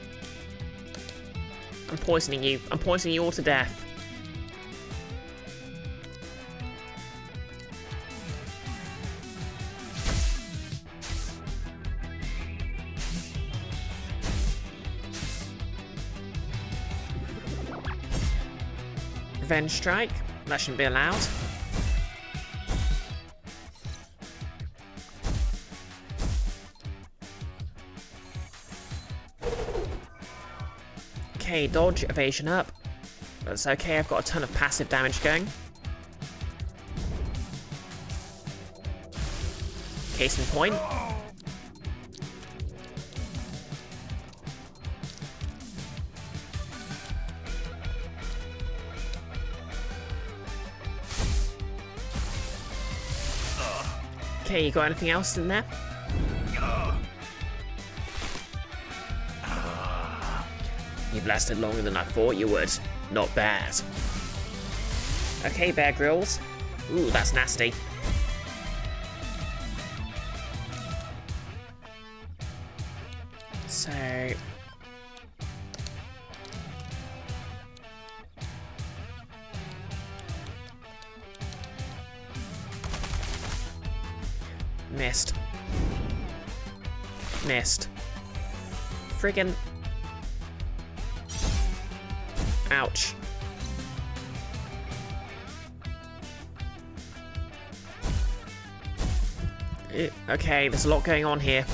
I'm poisoning you. I'm poisoning you all to death. Revenge strike. That shouldn't be allowed. Okay, dodge, evasion up. That's okay, I've got a ton of passive damage going. Case in point. Okay, you got anything else in there? You've lasted longer than I thought you would. Not bad. Okay, Bear Grylls. Ooh, that's nasty. So... Missed. Missed. Friggin'... Ouch. Okay, there's a lot going on here.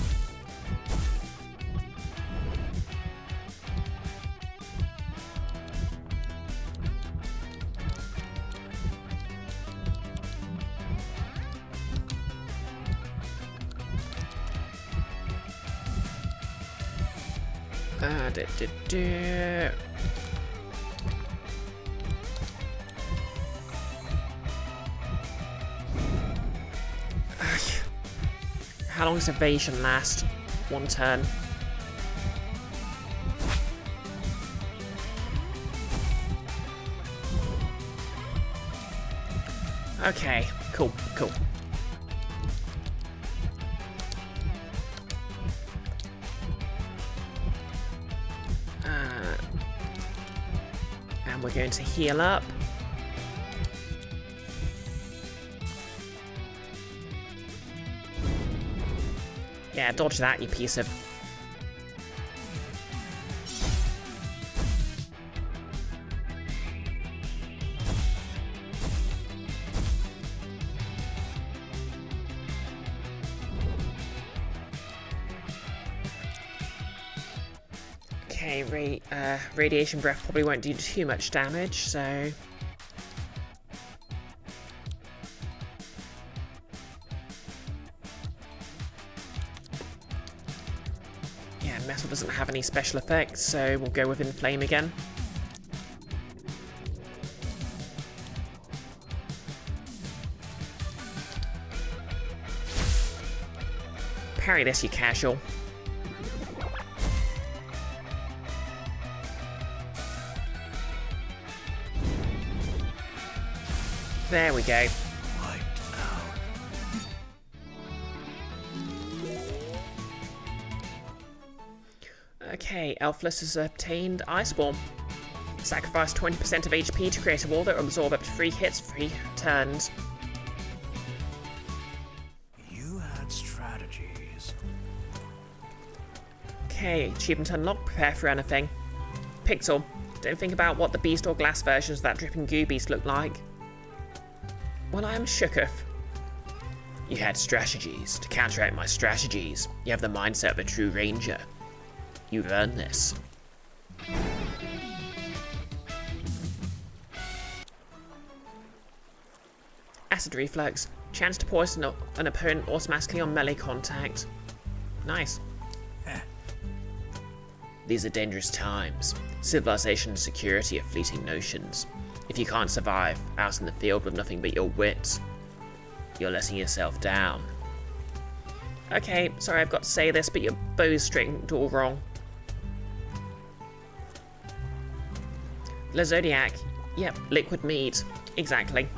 Do. How long does evasion last? 1 turn. Okay, cool. And we're going to heal up. Yeah, dodge that, you piece of... Okay, radiation breath probably won't do too much damage, so... Yeah, metal doesn't have any special effects, so we'll go with Inflame again. Parry this, you casual. There we go. Wiped out. Okay, Elfless has obtained Iceborne. Sacrifice 20% of HP to create a wall that will absorb up to 3 hits, 3 turns. You had strategies. Okay, achievement unlocked, prepare for anything. Pixel, don't think about what the beast or glass versions of that dripping goo beast look like. Well, I am shooketh. You had strategies. To counteract my strategies, you have the mindset of a true ranger. You've earned this. Acid Reflux, chance to poison an opponent automatically on melee contact. Nice. These are dangerous times. Civilization and security are fleeting notions. If you can't survive out in the field with nothing but your wits, you're letting yourself down. Okay, sorry I've got to say this, but your bow's straightened all wrong. Le Zodiac. Yep, liquid meat. Exactly.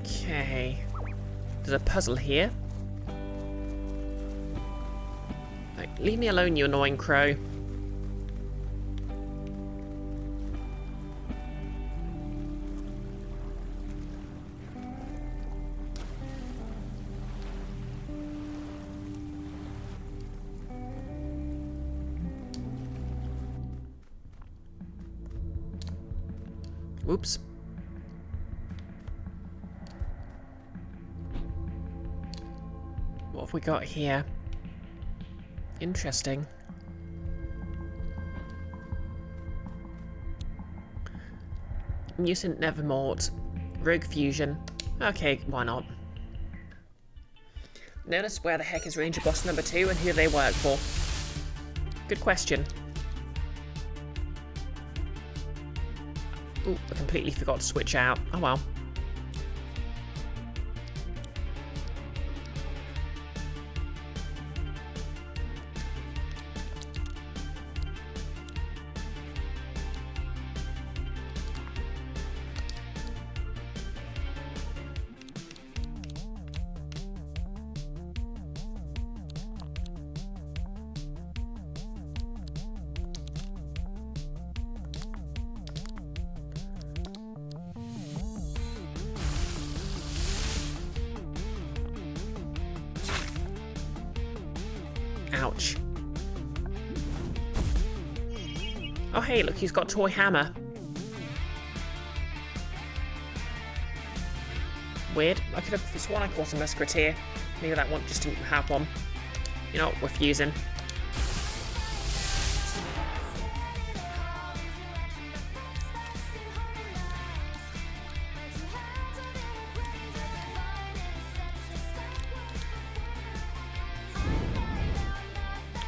Okay. There's a puzzle here. Like, leave me alone, you annoying crow. Oops. What have we got here? Interesting. Mutant Nevermort. Rogue Fusion. Okay, why not? Notice where the heck is Ranger Boss number 2 and who they work for? Good question. Ooh, I completely forgot to switch out. Oh well. Ouch. Oh hey, look, he's got a toy hammer. Weird. I could have sworn I caught a musketeer. Maybe that one just didn't have one. You know what, we're fusing.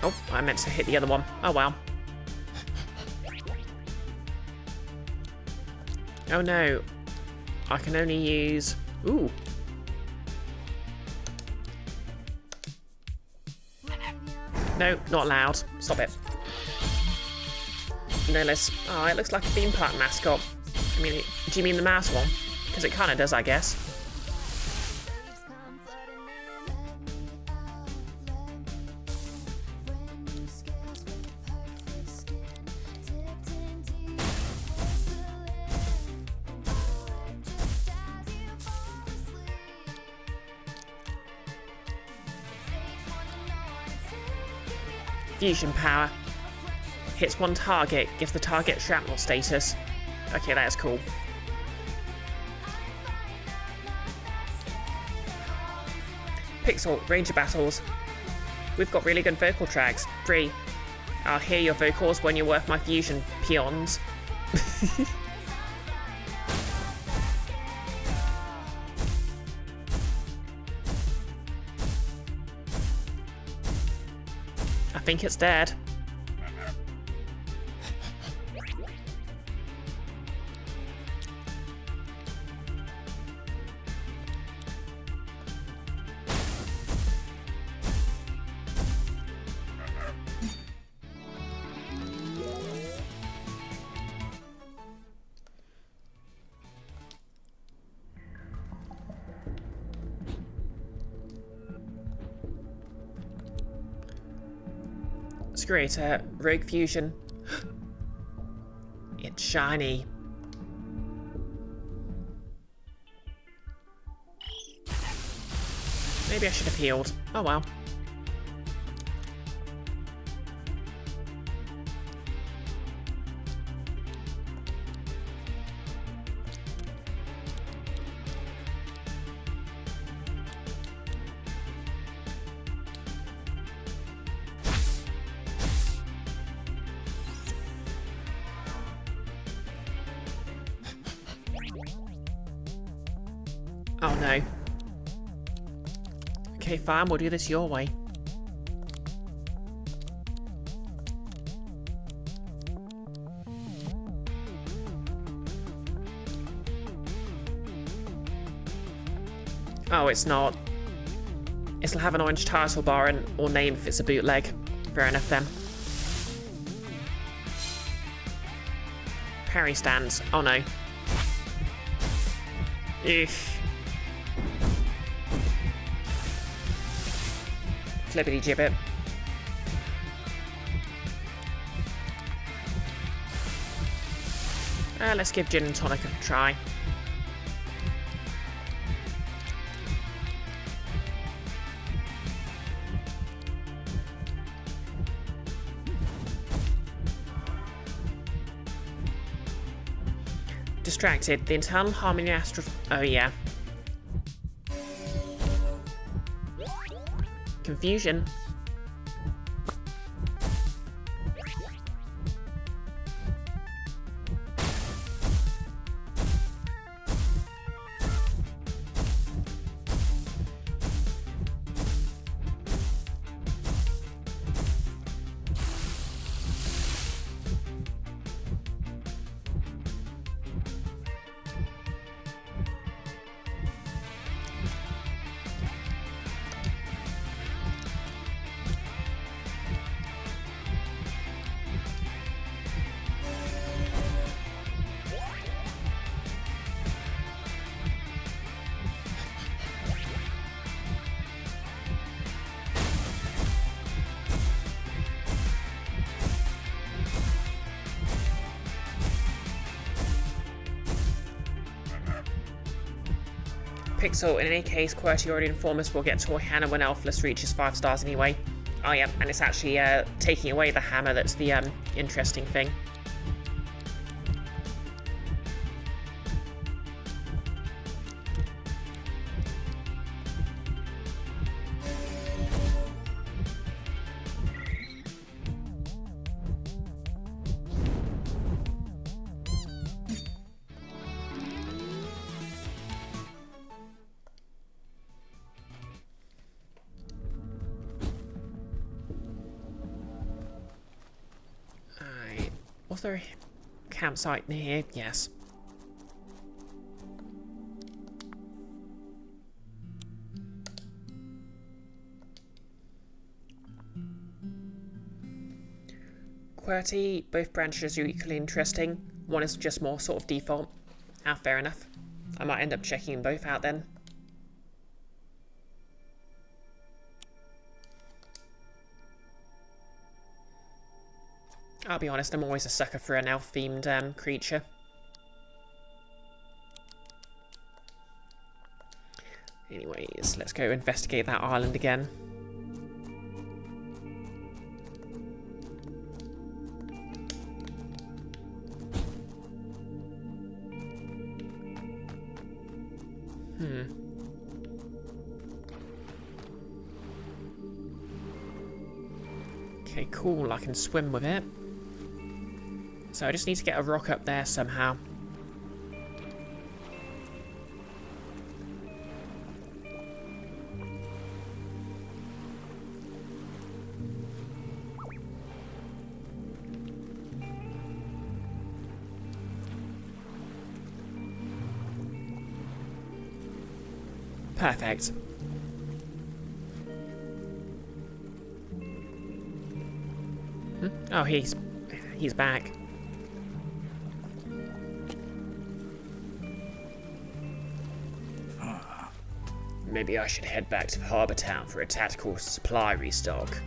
Oh, I meant to hit the other one. Oh well. Oh no. I can only use... Ooh. No, not allowed. Stop it. No, Liz. Oh, it looks like a theme park mascot. I mean, do you mean the mouse one? Because it kind of does, I guess. Fusion power. Hits one target, gives the target shrapnel status. Okay, that is cool. Pixel, Ranger battles. We've got really good vocal tracks. 3. I'll hear your vocals when you're worth my fusion, peons. I think it's dead. Screw it, Rogue Fusion. It's shiny. Maybe I should have healed. Oh well. Oh no. Okay, fine, we'll do this your way. Oh, it's not. It'll have an orange title bar and or name if it's a bootleg. Fair enough then. Parry stands. Oh no. Eesh. Flippity gibbet. Let's give gin and tonic a try. Distracted. The internal harmony astral... Oh yeah. Confusion. Pixel, in any case, QWERTY already informed us we'll get Toy Hammer when Elfless reaches 5 stars anyway. Oh yeah, and it's actually taking away the hammer that's the interesting thing. Was there a campsite near here? Yes. QWERTY, both branches are equally interesting. One is just more sort of default. Ah, fair enough. I might end up checking them both out then. I'll be honest, I'm always a sucker for an elf-themed creature. Anyways, let's go investigate that island again. Okay, cool, I can swim with it. So I just need to get a rock up there somehow. Perfect. Oh, he's back. Maybe I should head back to Harbour Town for a tactical supply restock.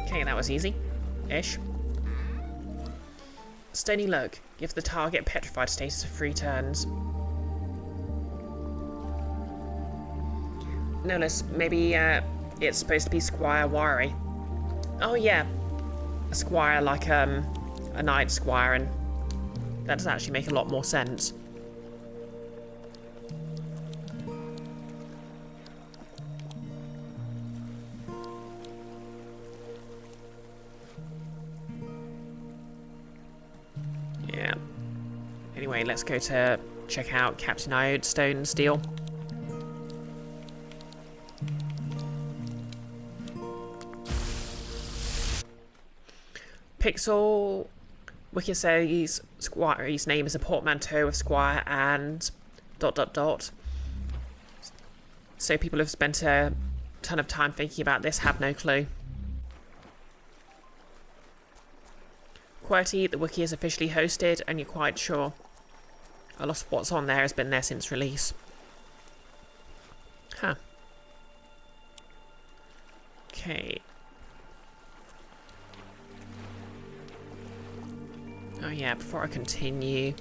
Okay, that was easy-ish. Stony Lug. Give the target petrified status for 3 turns. Notice, maybe it's supposed to be Squire Wiry. Oh yeah, a squire like a knight squire, and that does actually make a lot more sense. Yeah. Anyway, let's go to check out Captain Stone's deal. Pixel, Wiki says Squire's name is a portmanteau of Squire and ... So people have spent a ton of time thinking about this, have no clue. QWERTY, the wiki is officially hosted, and you're quite sure. A lot of what's on there has been there since release. Huh. Okay. Oh yeah, before I continue...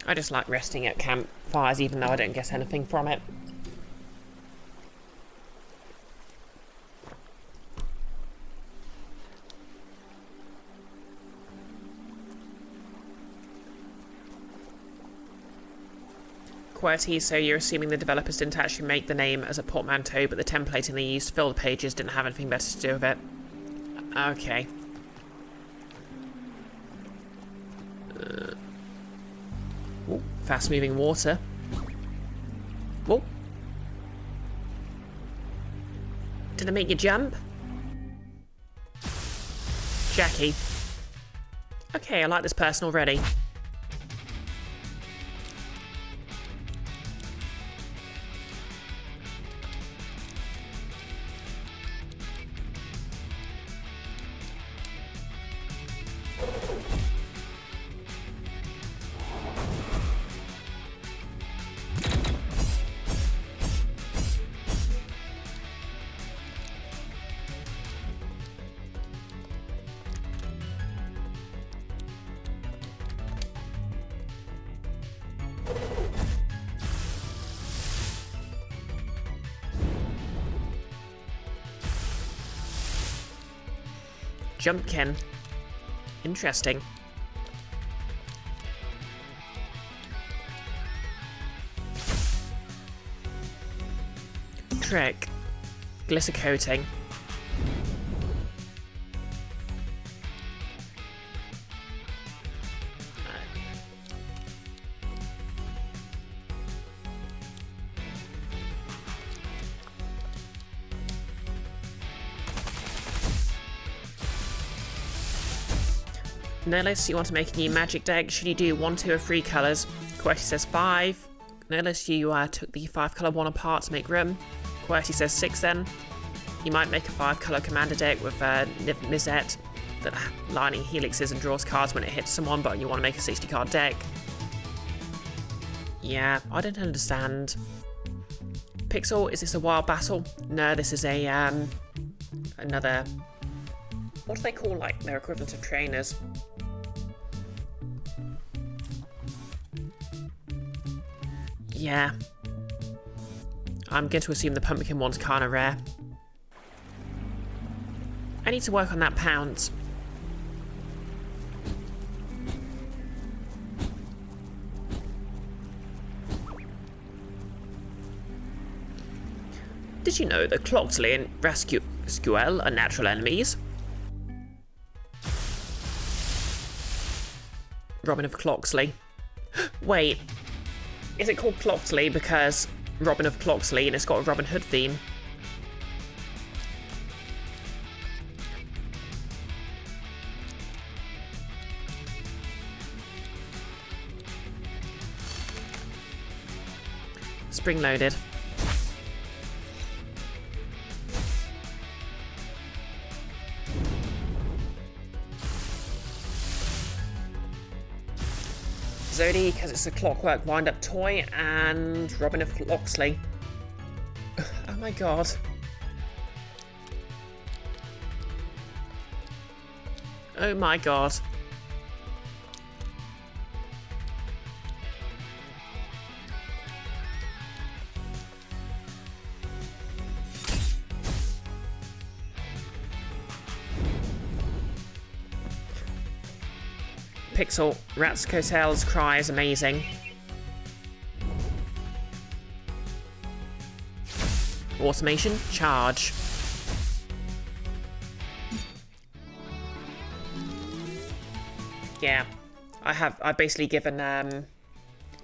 I just like resting at campfires even though I don't get anything from it. QWERTY, so you're assuming the developers didn't actually make the name as a portmanteau, but the templating they used to fill the pages didn't have anything better to do with it. Okay. Fast-moving water. Whoa. Did I make you jump? Jackie. Okay, I like this person already. Jumpkin. Interesting. Trick. Glitter coating. Notice you want to make a new magic deck. Should you do 1, 2, or 3 colours? QWERTY says 5. Notice you took the 5 colour one apart to make room. QWERTY says 6 then. You might make a 5 colour commander deck with Mizette that lining helixes and draws cards when it hits someone, but you want to make a 60 card deck. Yeah, I don't understand. Pixel, is this a wild battle? No, this is a another. What do they call like their equivalent of trainers? Yeah. I'm going to assume the pumpkin one's kinda rare. I need to work on that pound. Did you know that Cloxley and Rascuel are natural enemies? Robin of Cloxley. Wait, is it called Cloxley because Robin of Cloxley and it's got a Robin Hood theme? Spring loaded. Zodi, because it's a clockwork wind-up toy, and Robin of Loxley. Oh my god. Oh my god. Pixel, Rat's Coattails cry is amazing. Automation, charge. Yeah, I've basically given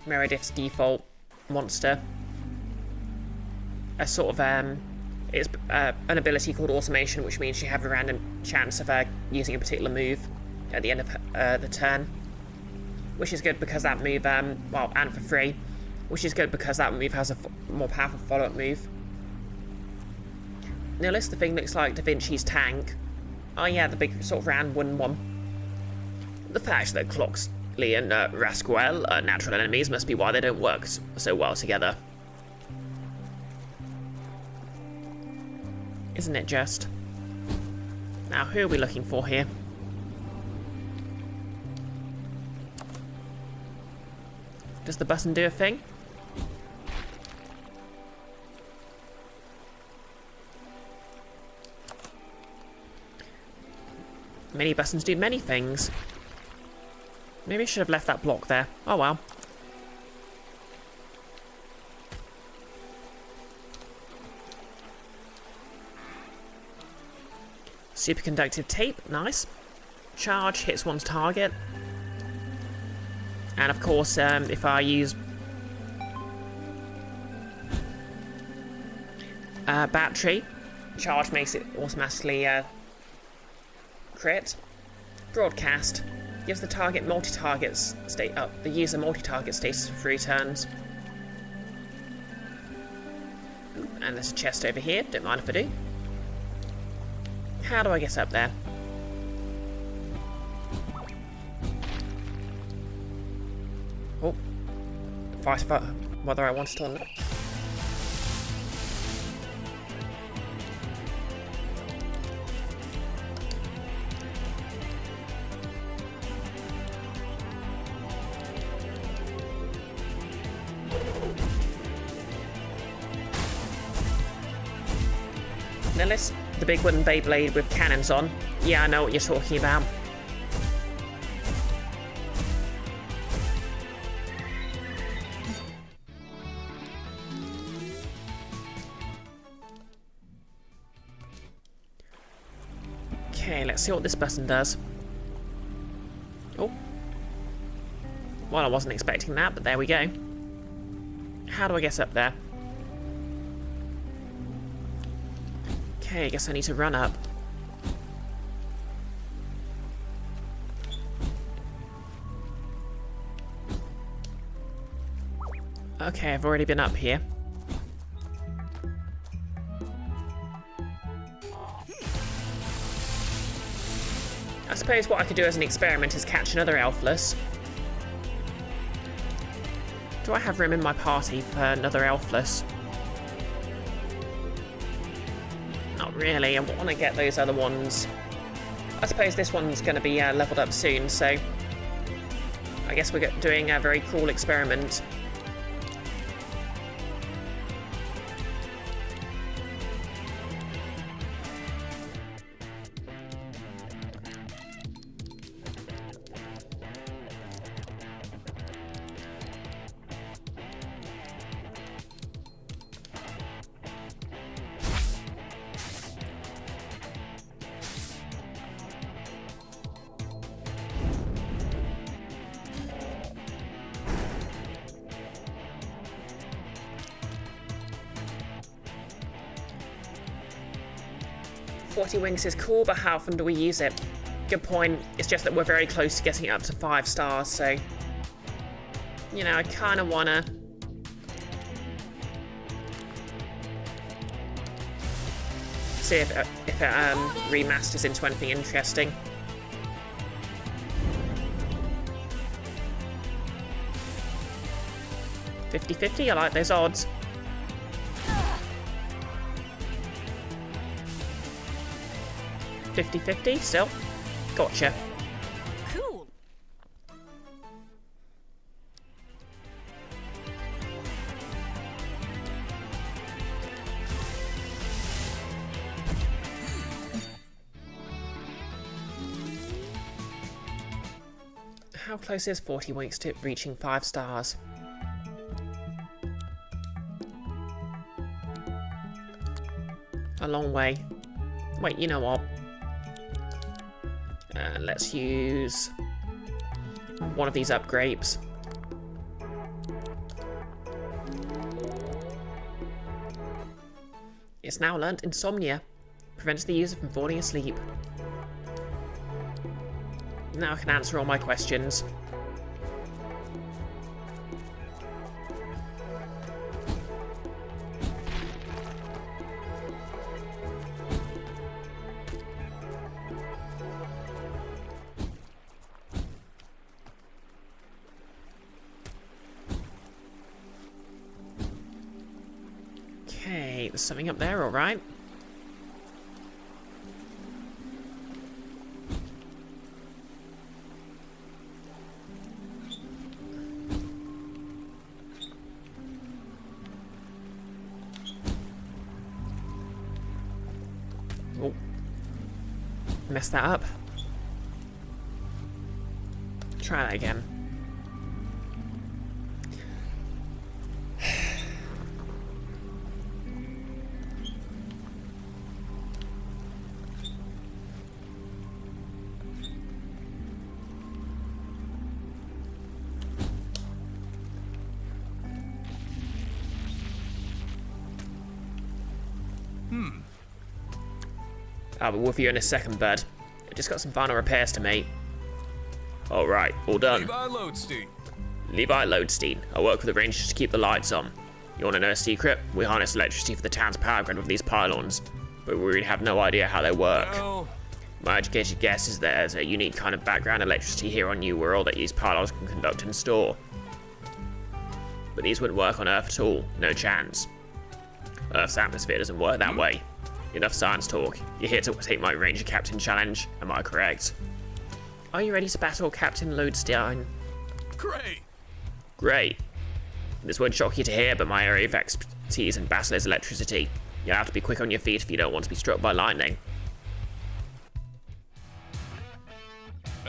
Meredith's default monster a sort of it's an ability called automation, which means you have a random chance of using a particular move at the end of the turn, which is good because that move, well, and for free, which is good because that move has a more powerful follow-up move. Notice the thing looks like Da Vinci's tank. Oh yeah, the big sort of round wooden one. The fact that Cloxley and Rascuel are natural enemies must be why they don't work so well together. Isn't it just? Now, who are we looking for here? Does the button do a thing? Many buttons do many things. Maybe I should have left that block there. Oh well. Superconductive tape, nice. Charge hits one's target. And of course, if I use battery, charge makes it automatically crit. Broadcast gives the target multi-targets the user multi-target status for 3 turns. And there's a chest over here. Don't mind if I do. How do I get up there? Oh, fight for whether I want it or not. Nillis, the big wooden Beyblade with cannons on. Yeah, I know what you're talking about. Okay, let's see what this button does. Oh. Well, I wasn't expecting that, but there we go. How do I get up there? Okay, I guess I need to run up. Okay, I've already been up here. I suppose what I could do as an experiment is catch another elfless. Do I have room in my party for another elfless? Not really, I want to get those other ones. I suppose this one's going to be leveled up soon, so I guess we're doing a very cruel experiment. "40 wings is cool, but how often do we use it?" Good point. It's just that we're very close to getting it up to 5 stars, so... You know, I kind of want to... see if it remasters into anything interesting. $50-50, I like those odds. $50-50 still. Gotcha. Cool. How close is 40 weeks to reaching 5 stars? A long way. Wait, you know what? Let's use one of these up grapes. It's now learnt insomnia. Prevents the user from falling asleep. Now I can answer all my questions. Okay, there's something up there, alright. Oh. Messed that up. Try that again. I'll be with you in a second, bud. I just got some final repairs to make. Alright, all done. Levi Lodestein. Levi Lodestein. I work with the Rangers to keep the lights on. You want to know a secret? We harness electricity for the town's power grid with these pylons, but we really have no idea how they work. Well, My educated guess is there's a unique kind of background electricity here on New World that these pylons can conduct and store. But these wouldn't work on Earth at all. No chance. Earth's atmosphere doesn't work that way. Enough science talk. You're here to take my Ranger Captain challenge. Am I correct? Are you ready to battle Captain Lodestein? great. Great. This won't shock you to hear, but my area of expertise in battle is electricity. You'll have to be quick on your feet if you don't want to be struck by lightning.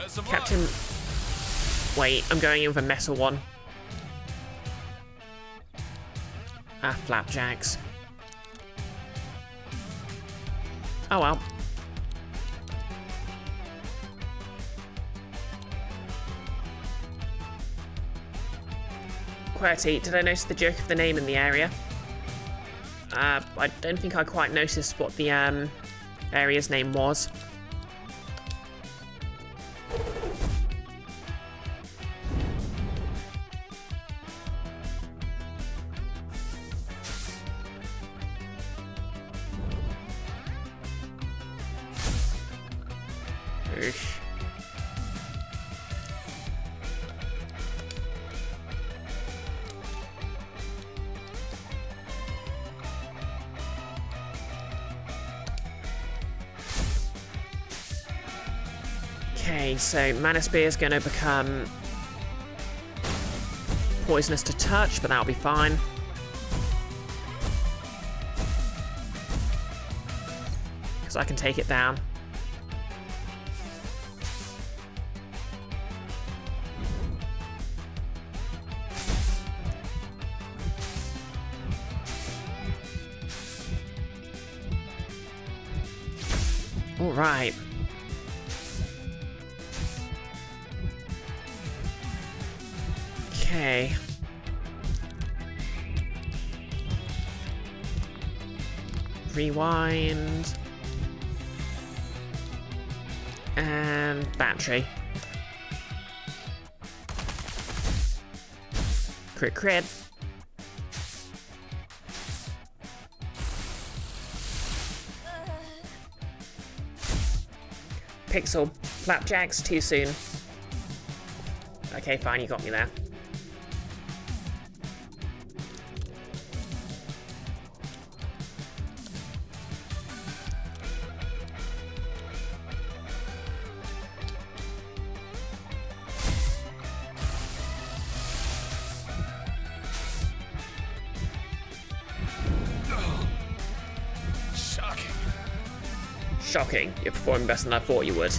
Best of Captain... luck. Wait, I'm going in with a metal one. Ah, flapjacks. Oh well. QWERTY, did I notice the joke of the name in the area? I don't think I quite noticed what the area's name was. Oof. Okay, so Mana Spear is going to become poisonous to touch, but that'll be fine. Because I can take it down. All right. Okay. Rewind. And battery. Crit crit. Pixel. Flapjacks too soon. Okay, fine, you got me there. Shocking. Shocking. You're performing better than I thought you would.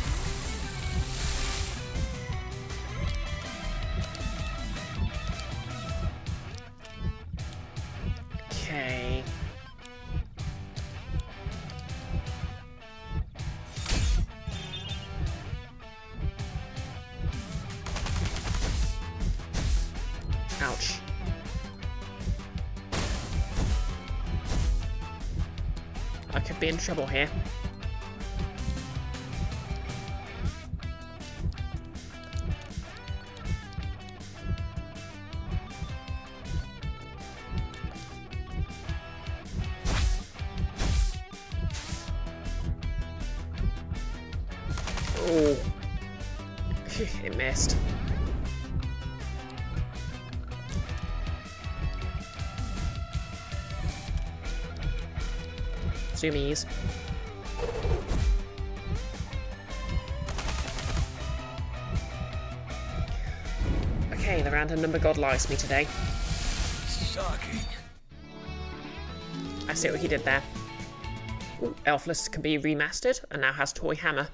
Okay. Ouch. I could be in trouble here. Oh. It missed. Zoomies. Okay, the random number god likes me today. Shocking. I see what he did there. Ooh, Elfless can be remastered and now has Toy Hammer.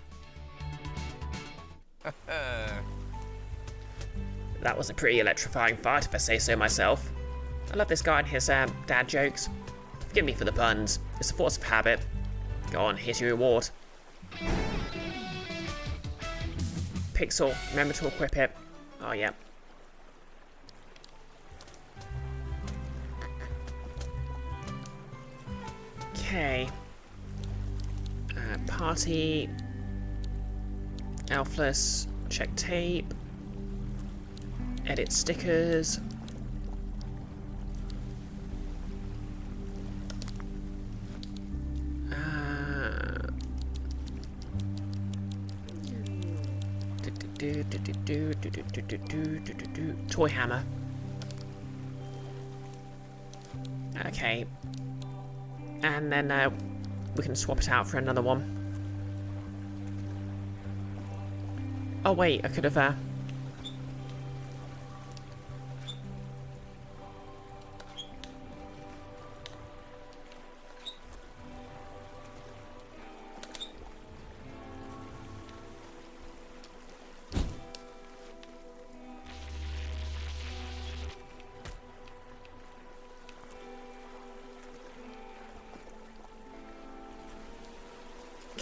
That was a pretty electrifying fight, if I say so myself. I love this guy and his dad jokes. Forgive me for the puns. It's a force of habit. Go on, here's your reward. Pixel, remember to equip it. Oh, yeah. Okay. Party. Elfless. Check tape. Edit stickers. Toy hammer. Okay. And then we can swap it out for another one. Oh wait, I could have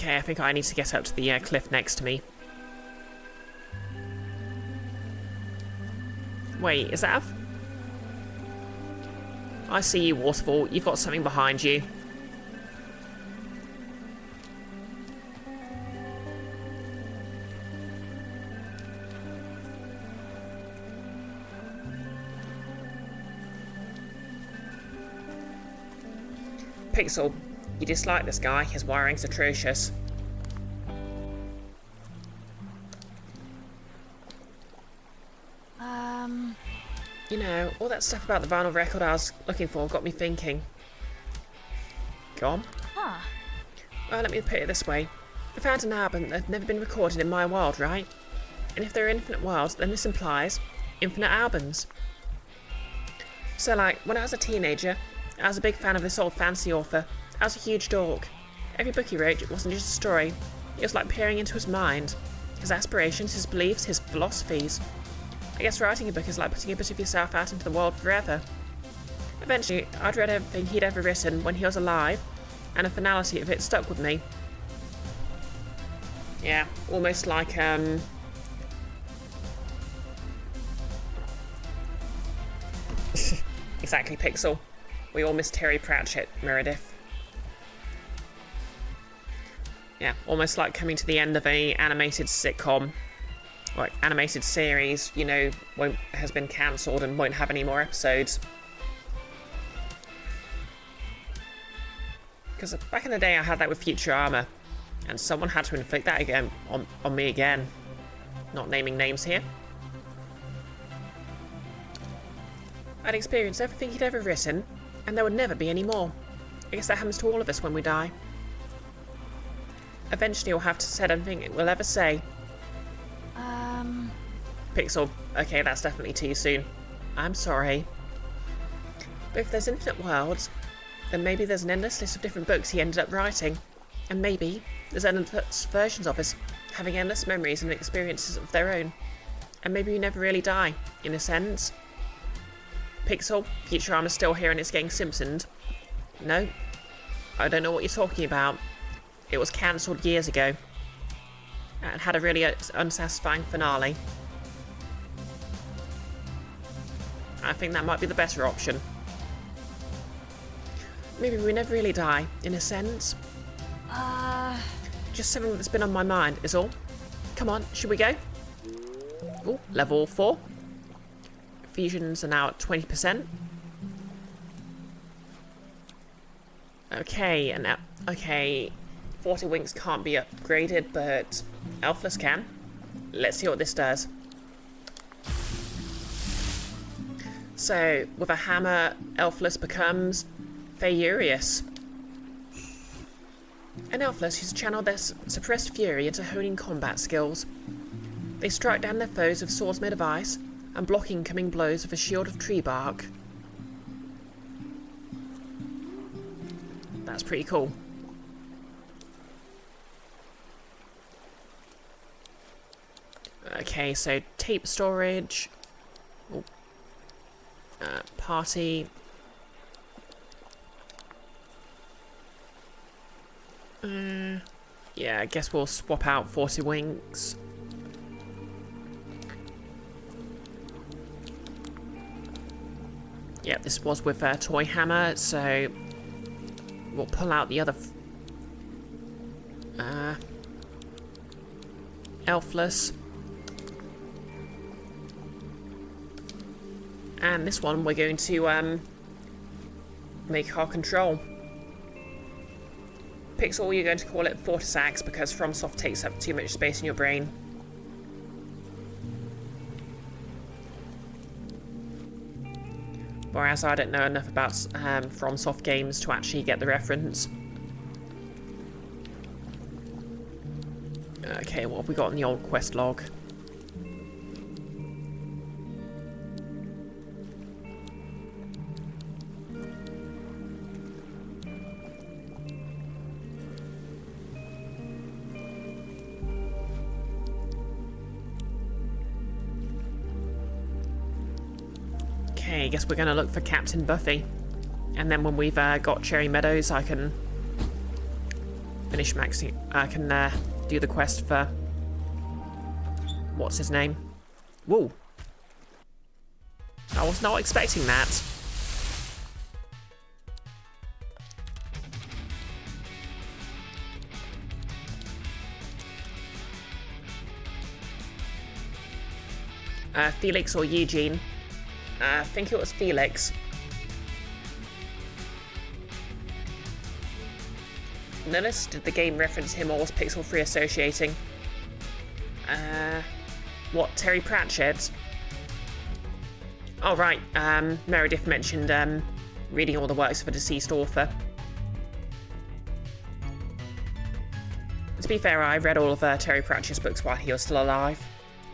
Okay, I think I need to get up to the cliff next to me. Wait, is that I see you, Waterfall. You've got something behind you. Pixel, you dislike this guy. His wiring's atrocious. You know, all that stuff about the vinyl record I was looking for got me thinking. Go on. Huh. Well, let me put it this way. I found an album that had never been recorded in my world, right? And if there are infinite worlds, then this implies infinite albums. So, like, when I was a teenager, I was a big fan of this old fantasy author. I was a huge dork. Every book he wrote wasn't just a story. It was like peering into his mind. His aspirations, his beliefs, his philosophies. I guess writing a book is like putting a bit of yourself out into the world forever. Eventually, I'd read everything he'd ever written when he was alive, and the finality of it stuck with me. Yeah, almost like, Exactly, Pixel. We all miss Terry Pratchett, Meredith. Yeah, almost like coming to the end of a animated sitcom. Like, animated series, you know, has been cancelled and won't have any more episodes. Because back in the day I had that with Futurama, and someone had to inflict that again on me again. Not naming names here. I'd experienced everything he'd ever written, and there would never be any more. I guess that happens to all of us when we die. Eventually we'll have to say anything we'll ever say. Pixel, okay, that's definitely too soon. I'm sorry. But if there's infinite worlds, then maybe there's an endless list of different books he ended up writing. And maybe there's endless versions of us having endless memories and experiences of their own. And maybe we never really die, in a sense. Pixel, Futurama's still here and it's getting Simpsoned. No, I don't know what you're talking about. It was cancelled years ago. And had a really unsatisfying finale. I think that might be the better option. Maybe we never really die, in a sense. Just something that's been on my mind, is all. Come on, should we go? Oh, level 4. Fusions are now at 20%. Okay, and now... Okay, 40 Winks can't be upgraded, but Elfless can. Let's see what this does. So, with a hammer, Elfless becomes Furious. An Elfless who's channeled their suppressed fury into honing combat skills. They strike down their foes with swords made of ice, and block incoming blows with a shield of tree bark. That's pretty cool. Okay, so tape storage. Oh. Party. Yeah, I guess we'll swap out 40 Winks. Yeah, this was with a toy hammer, so we'll pull out the other Elfless. And this one we're going to make our control. Pixel, you're going to call it Fortisax because FromSoft takes up too much space in your brain. Whereas I don't know enough about FromSoft games to actually get the reference. Okay, what have we got in the old quest log? Okay, I guess we're going to look for Captain Buffy. And then when we've got Cherry Meadows, I can finish maxing. I can do the quest for what's his name? Whoa! I was not expecting that. Felix or Eugene? I think it was Felix. Notice, did the game reference him or was Pixel 3 associating? What, Terry Pratchett? Oh right, Meredith mentioned reading all the works of a deceased author. To be fair, I read all of Terry Pratchett's books while he was still alive.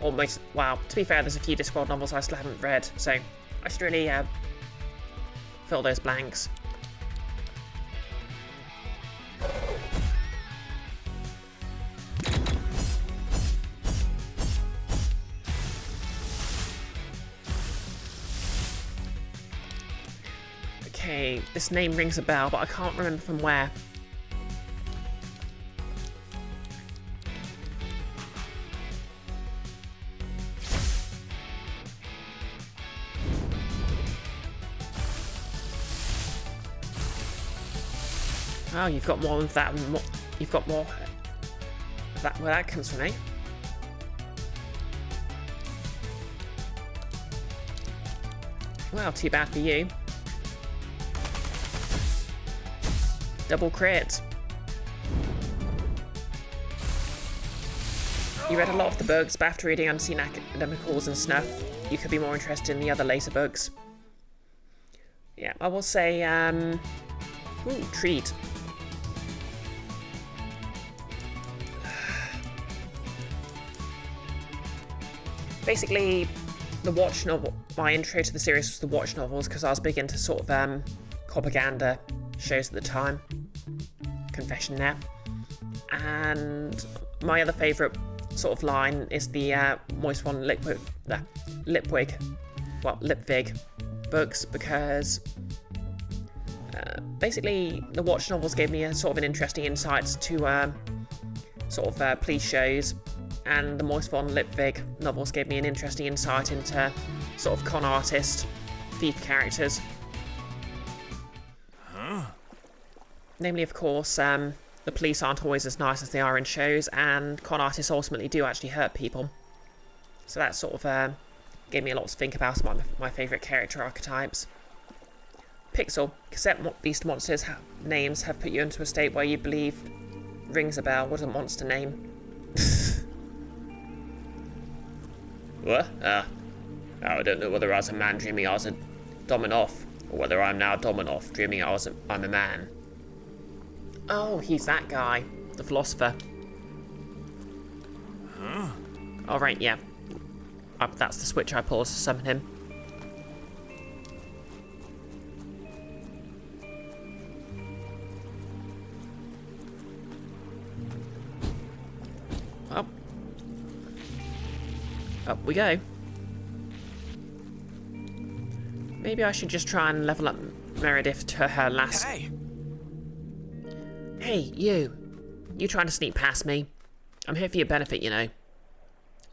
Almost, wow, to be fair, there's a few Discworld novels I still haven't read, so I should really fill those blanks. Okay, this name rings a bell, but I can't remember from where. Oh, you've got more of that. You've got more of that. Where that comes from, eh? Well, too bad for you. Double crit. You read a lot of the books, but after reading Unseen Academicals and Snuff, you could be more interested in the other later books. Yeah, I will say, ooh, treat. Basically, the Watch novel, my intro to the series was the Watch novels, because I was big into sort of propaganda shows at the time. Confession there. And my other favourite sort of line is the Moist One Lipwig books, because basically the Watch novels gave me a sort of an interesting insight to sort of police shows, and the Moist Von Lipwig novels gave me an interesting insight into sort of con artist, thief characters. Huh? Namely, of course, the police aren't always as nice as they are in shows, and con artists ultimately do actually hurt people. So that sort of gave me a lot to think about my favourite character archetypes. Pixel, Cassette Beast Monsters names have put you into a state where you believe rings a bell. What a monster name. What? I don't know whether I was a man dreaming I was a Dominoff, or whether I'm now Dominoff dreaming I'm a man. Oh, he's that guy. The philosopher. Huh? Alright, yeah. That's the switch I pulled to summon him. Well. Up we go. Maybe I should just try and level up Meredith to her last... Hey! Hey, you. You trying to sneak past me? I'm here for your benefit, you know.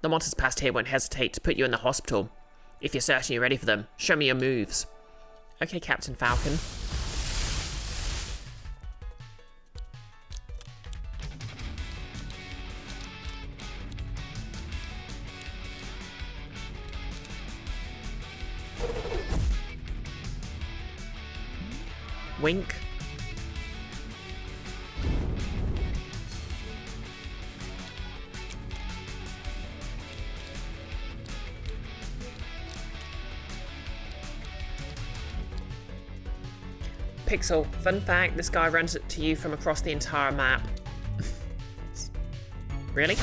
The monsters past here won't hesitate to put you in the hospital. If you're certain you're ready for them, show me your moves. Okay, Captain Falcon. Wink. Pixel, fun fact, this guy runs it to you from across the entire map. Really?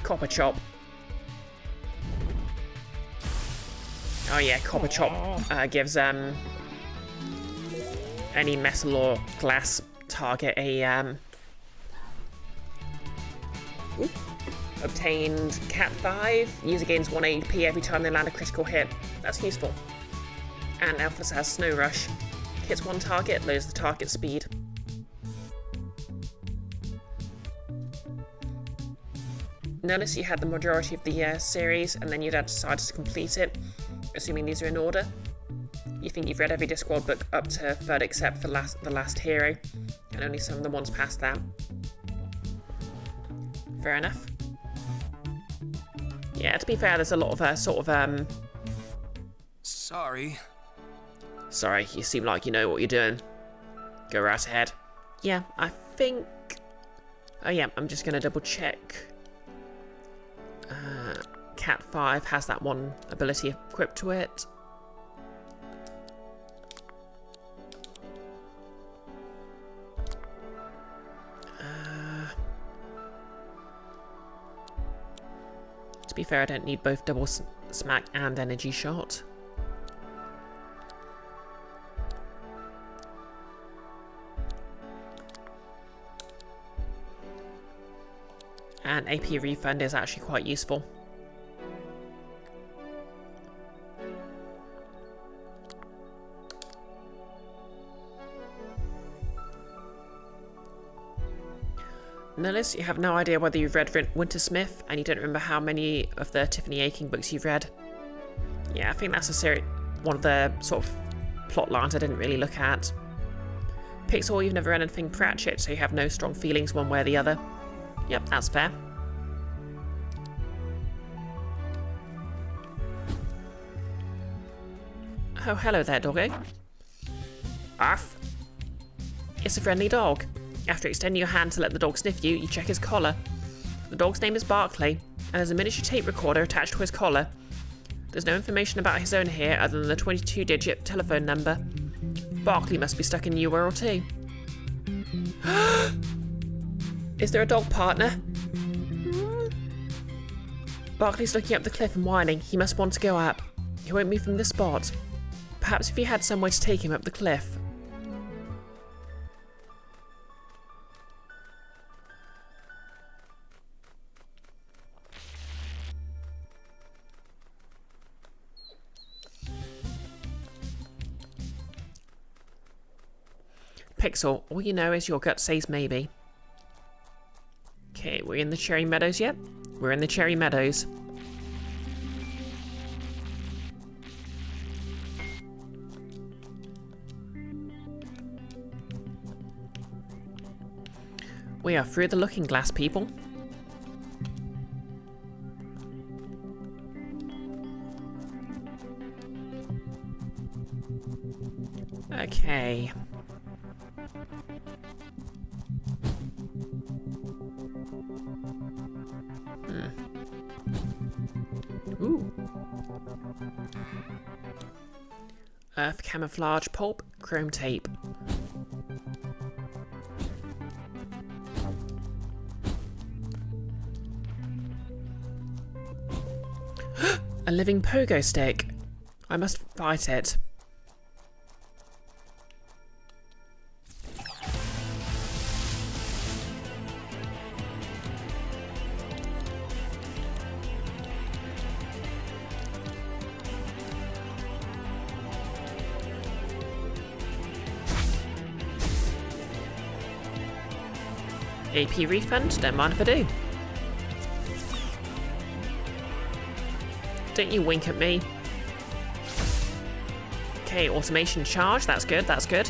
Copper Chop. Oh yeah, Copper Chop gives any metal or glass target a obtained Cat 5. User gains 1 AP every time they land a critical hit. That's useful. And Elves has Snow Rush. Hits one target, lowers the target speed. Notice you had the majority of the series, and then you'd had decided to complete it, assuming these are in order. You think you've read every Discworld book up to third except for the last hero, and only some of the ones past that. Fair enough. Yeah, to be fair, there's a lot of Sorry. Sorry, you seem like you know what you're doing. Go right ahead. Yeah, I think... Oh yeah, I'm just going to double check. Cat 5 has that one ability equipped to it. To be fair, I don't need both double smack and energy shot. And AP refund is actually quite useful. Notice you have no idea whether you've read Wintersmith, and you don't remember how many of the Tiffany Aching books you've read. Yeah, I think that's one of the sort of plot lines I didn't really look at. Pixel, you've never read anything Pratchett, so you have no strong feelings one way or the other. Yep, that's fair. Oh, hello there, doggo. Arf. It's a friendly dog. After extending your hand to let the dog sniff you, you check his collar. The dog's name is Barkley, and there's a miniature tape recorder attached to his collar. There's no information about his owner here other than the 22-digit telephone number. Barkley must be stuck in New World too. Is there a dog partner? Barkley's looking up the cliff and whining. He must want to go up. He won't move from this spot. Perhaps if you had some way to take him up the cliff. Pixel, all you know is your gut says maybe. Okay, we're in the Cherry Meadows yet? We're in the Cherry Meadows. We are through the looking glass, people. Okay. Ooh. Earth camouflage pulp, chrome tape. A living pogo stick. I must fight it. AP refund, don't mind if I do. Don't you wink at me. Okay, automation charge, that's good, that's good.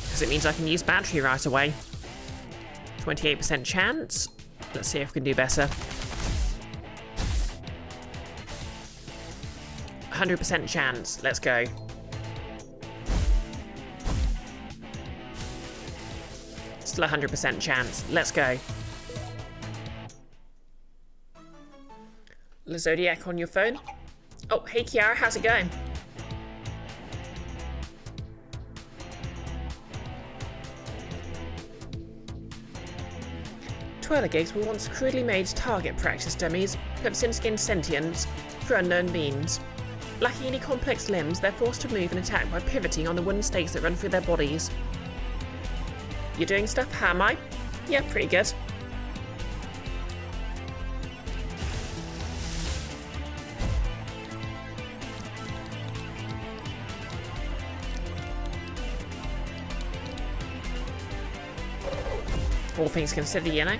Because it means I can use battery right away. 28% chance. Let's see if we can do better. 100% chance. Let's go. Still 100% chance. Let's go. Le Zodiac on your phone. Oh, hey Kiara, how's it going? Twirligates were once crudely made target practice dummies, but have since gained sentience for unknown means. Lacking any complex limbs, they're forced to move and attack by pivoting on the wooden stakes that run through their bodies. You're doing stuff? How am I? Yeah, pretty good. All things considered, you know.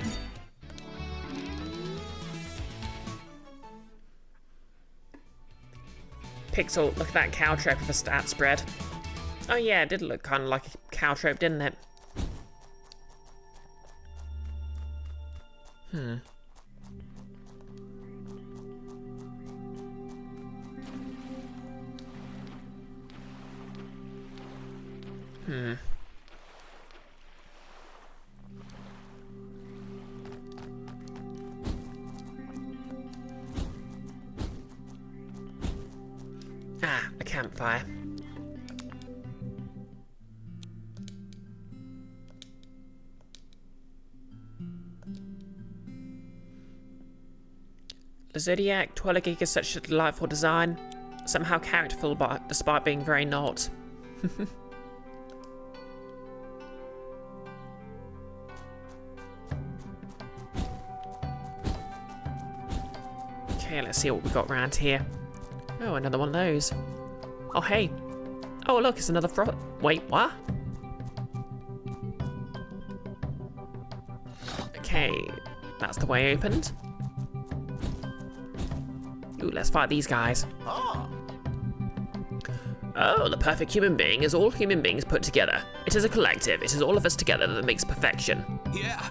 Pixel, look at that cow trope with a stat spread. Oh yeah, it did look kind of like a cow trope, didn't it? Ah, a campfire. The Zodiac Twirligig is such a delightful design, somehow characterful but despite being very not. Okay, let's see what we got around here. Oh, another one of those. Oh, hey. Oh, look, it's another Wait, what? Okay, that's the way opened. Ooh, let's fight these guys. Oh, the perfect human being is all human beings put together. It is a collective. It is all of us together that makes perfection. Yeah.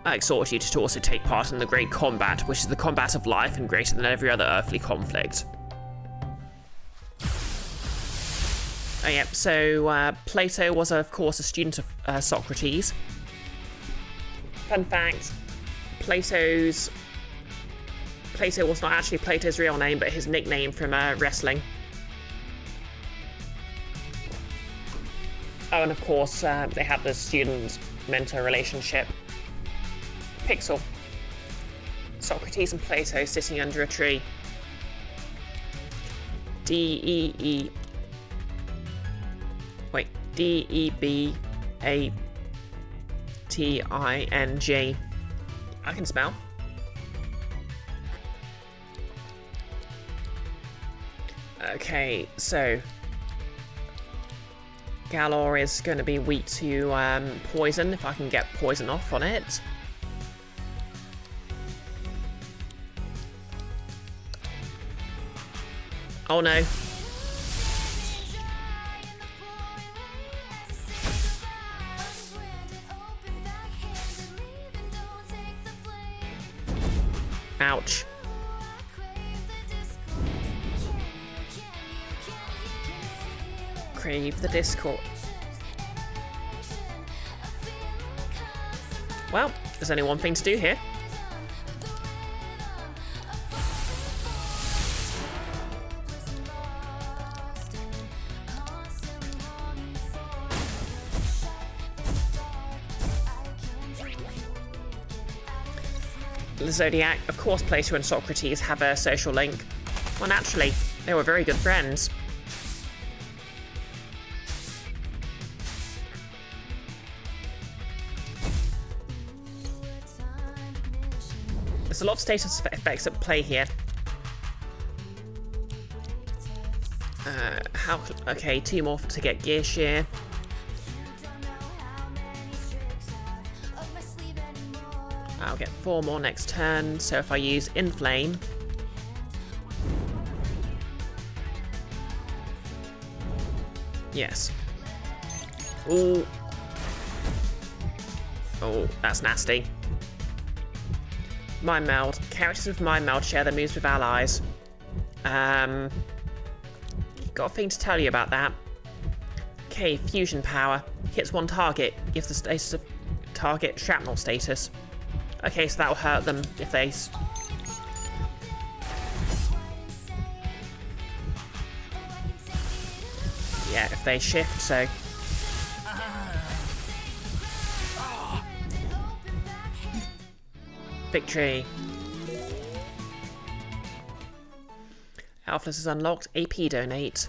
I exhort you to also take part in the great combat, which is the combat of life and greater than every other earthly conflict. Oh, yep, so Plato was, of course, a student of Socrates. Fun fact, Plato was not actually Plato's real name, but his nickname from wrestling. Oh, and of course, they had the student-mentor relationship. Pixel. Socrates and Plato sitting under a tree. D-E-B-A-T-I-N-G. I can spell. Okay, so Galor is going to be weak to poison, if I can get poison off on it. Oh no. Ouch. Crave the Discord. Well, there's only one thing to do here. The Zodiac, of course Plato and Socrates have a social link. Well, naturally, they were very good friends. There's a lot of status effects at play here. Okay, 2 more to get gear shear. I'll get 4 more next turn, so if I use Inflame... Yes. Ooh. Oh, that's nasty. Mind Meld. Characters with Mind Meld share their moves with allies. Got a thing to tell you about that. Okay, Fusion Power. Hits one target, gives the status of target shrapnel status. Okay, so that'll hurt them if they... Yeah, if they shift, so... Victory. Alphaless is unlocked. AP donate.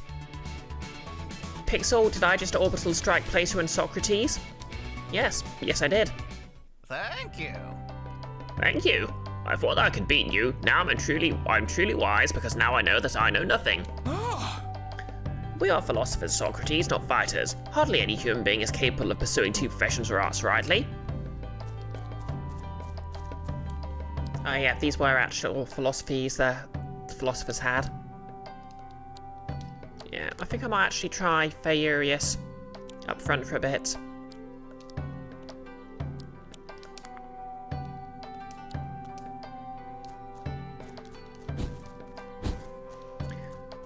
Pixel, did I just orbital strike Plato and Socrates? Yes, I did. Thank you. Thank you. I thought I could beat you. Now I'm truly wise because now I know that I know nothing. We are philosophers, Socrates, not fighters. Hardly any human being is capable of pursuing 2 professions or arts rightly. Oh yeah, these were actual philosophies the philosophers had. Yeah, I think I might actually try Furious up front for a bit.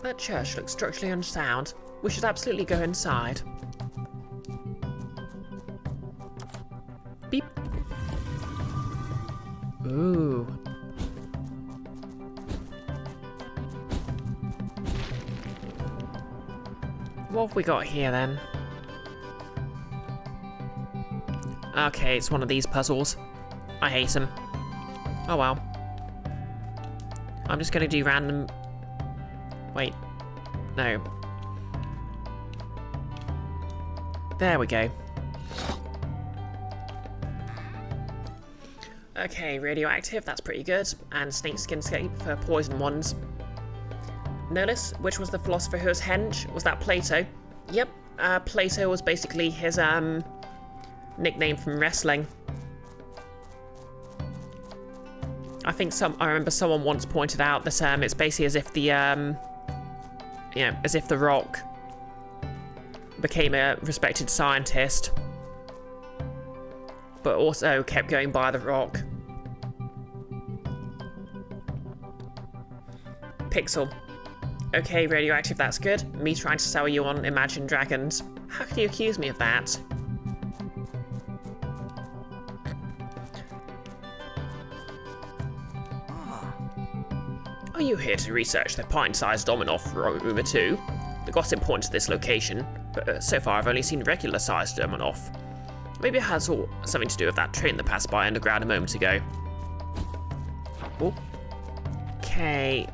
That church looks structurally unsound. We should absolutely go inside. Beep. Ooh. What have we got here then? Okay, it's one of these puzzles. I hate them. Oh well. I'm just gonna do random... Wait. No. There we go. Okay, radioactive, that's pretty good. And snakeskin scape for poison ones. Notice, which was the philosopher who was hench? Was that Plato? Yep, Plato was basically his nickname from wrestling. I think I remember someone once pointed out that it's basically as if the as if the Rock became a respected scientist, but also kept going by the Rock. Pixel. Okay, radioactive, that's good. Me trying to sell you on Imagine Dragons. How could you accuse me of that? Are you here to research the pint-sized Dominoff rumour too? The gossip points to this location, but so far I've only seen regular-sized Dominoff. Maybe it has something to do with that train that passed by underground a moment ago. Okay.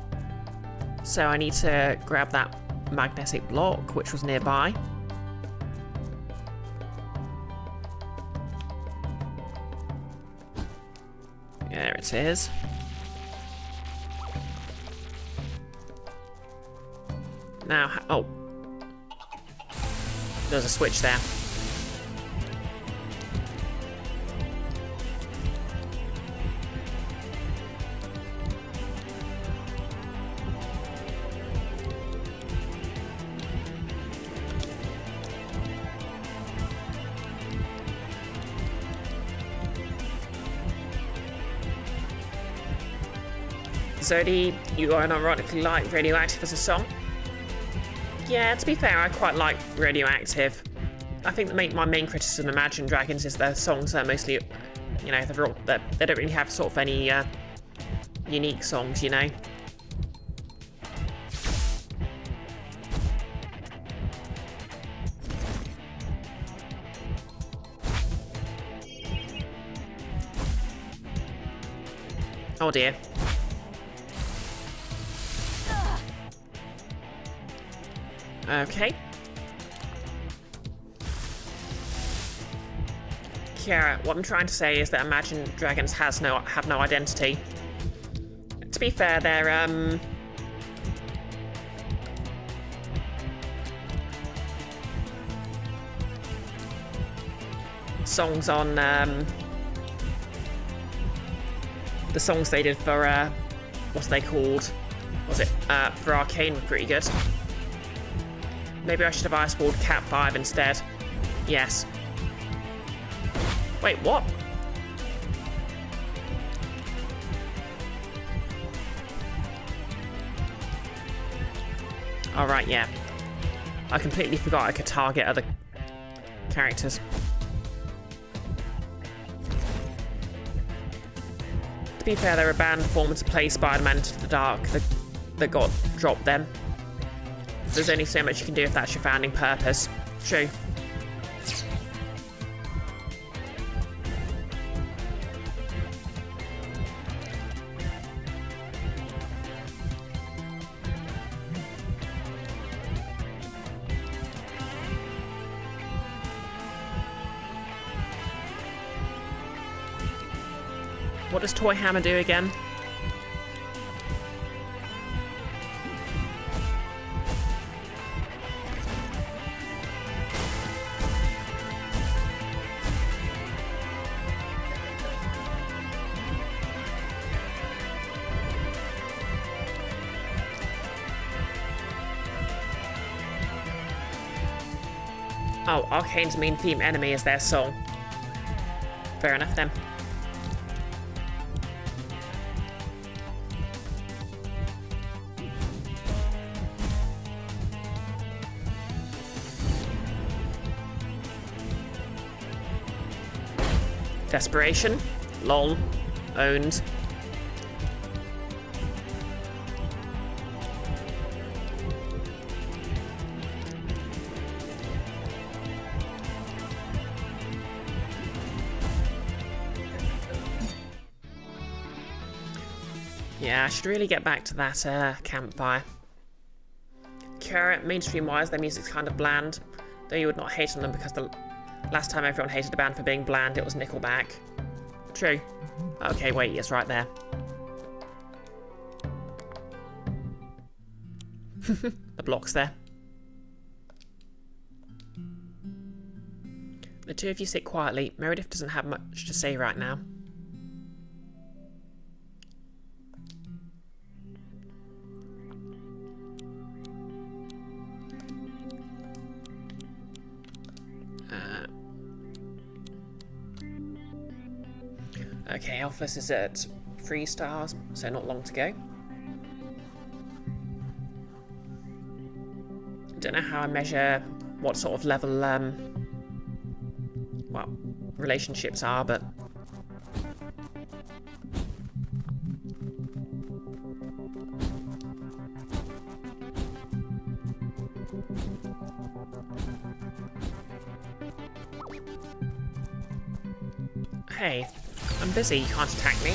So I need to grab that magnetic block, which was nearby. There it is. Now, oh. There's a switch there. Zodi, you are ironically like Radioactive as a song. Yeah, to be fair, I quite like Radioactive. I think my main criticism of Imagine Dragons is their songs are mostly, you know, they don't really have sort of any unique songs, you know. Oh dear. Okay. Kiara, what I'm trying to say is that Imagine Dragons have no identity. To be fair, they're songs on the songs they did for what's they called? Was it for Arcane were pretty good. Maybe I should have eyeballed Cat 5 instead. Yes. Wait, what? Alright, yeah. I completely forgot I could target other characters. To be fair, they're a band formed to play Spider-Man Into the Dark that got dropped then. There's only so much you can do if that's your founding purpose. True. What does Toy Hammer do again? Oh, Arcane's main theme enemy is their soul. Fair enough then. Desperation. Lol. Owned. Yeah, I should really get back to that campfire. Carrot, mainstream-wise, their music's kind of bland, though you would not hate on them because the last time everyone hated a band for being bland, it was Nickelback. True. Okay, wait, it's right there. The block's there. The two of you sit quietly. Meredith doesn't have much to say right now. Okay, Alphys is at 3 stars, so not long to go. Don't know how I measure what sort of level, well, relationships are, but... Hey, I'm busy, you can't attack me.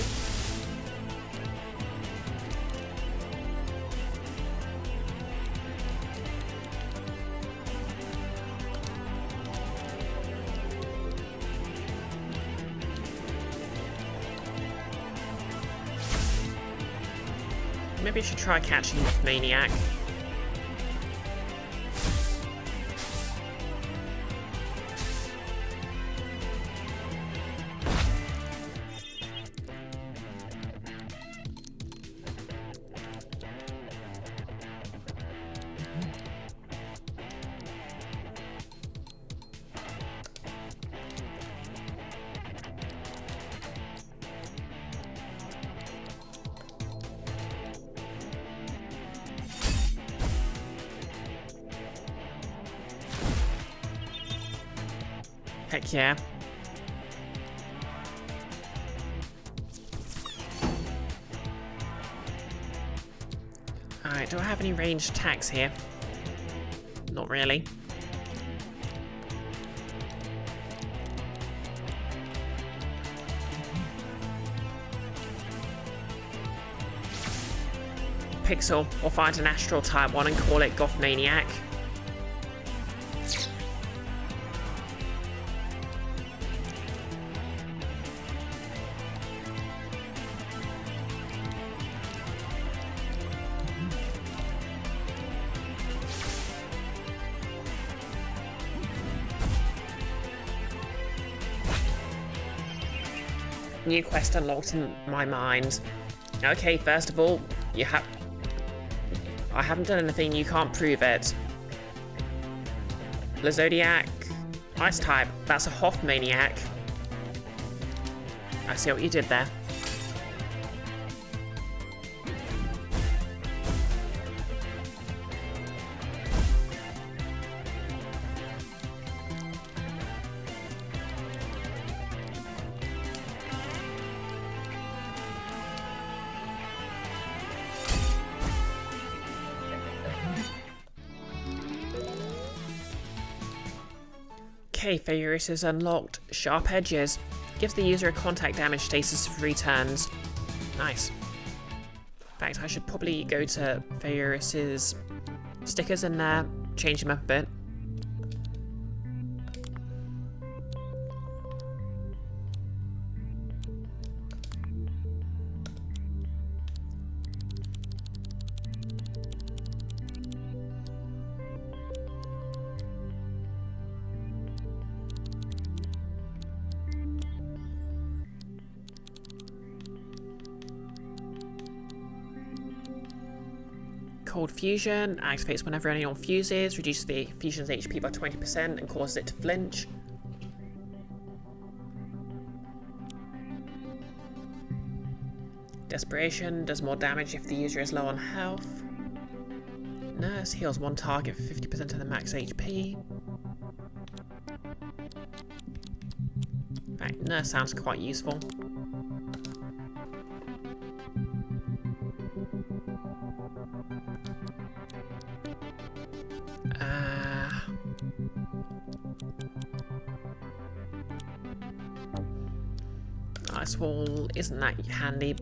Maybe I should try catching this maniac. Heck yeah. Alright, do I have any ranged attacks here? Not really. Pixel, or find an astral type one and call it Goth Maniac. New quest unlocked in my mind. Okay, first of all, I haven't done anything, you can't prove it. The Zodiac, Ice type, that's a Hoth Maniac. I see what you did there. Okay, Furious is unlocked. Sharp Edges. Gives the user a contact damage status for 3 turns. Nice. In fact, I should probably go to Furious's stickers and change them up a bit. Cold Fusion activates whenever anyone fuses, reduces the fusion's HP by 20% and causes it to flinch. Desperation does more damage if the user is low on health. Nurse heals one target for 50% of the max HP. Right, Nurse sounds quite useful. Ice Wall isn't that handy.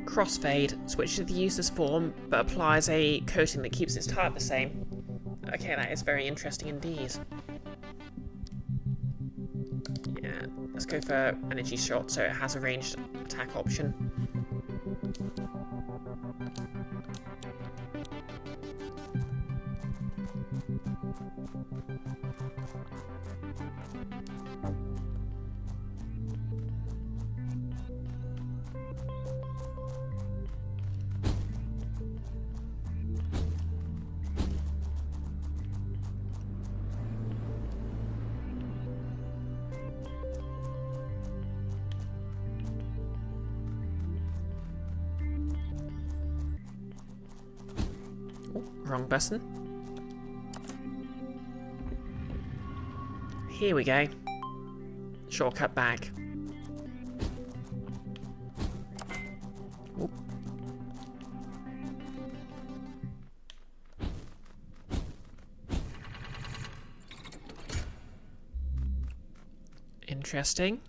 Crossfade switches the user's form but applies a coating that keeps its type the same. Okay, that is very interesting indeed. Yeah, let's go for energy shot so it has a ranged attack option. Wrong button. Here we go. Shortcut back. Oop. Interesting.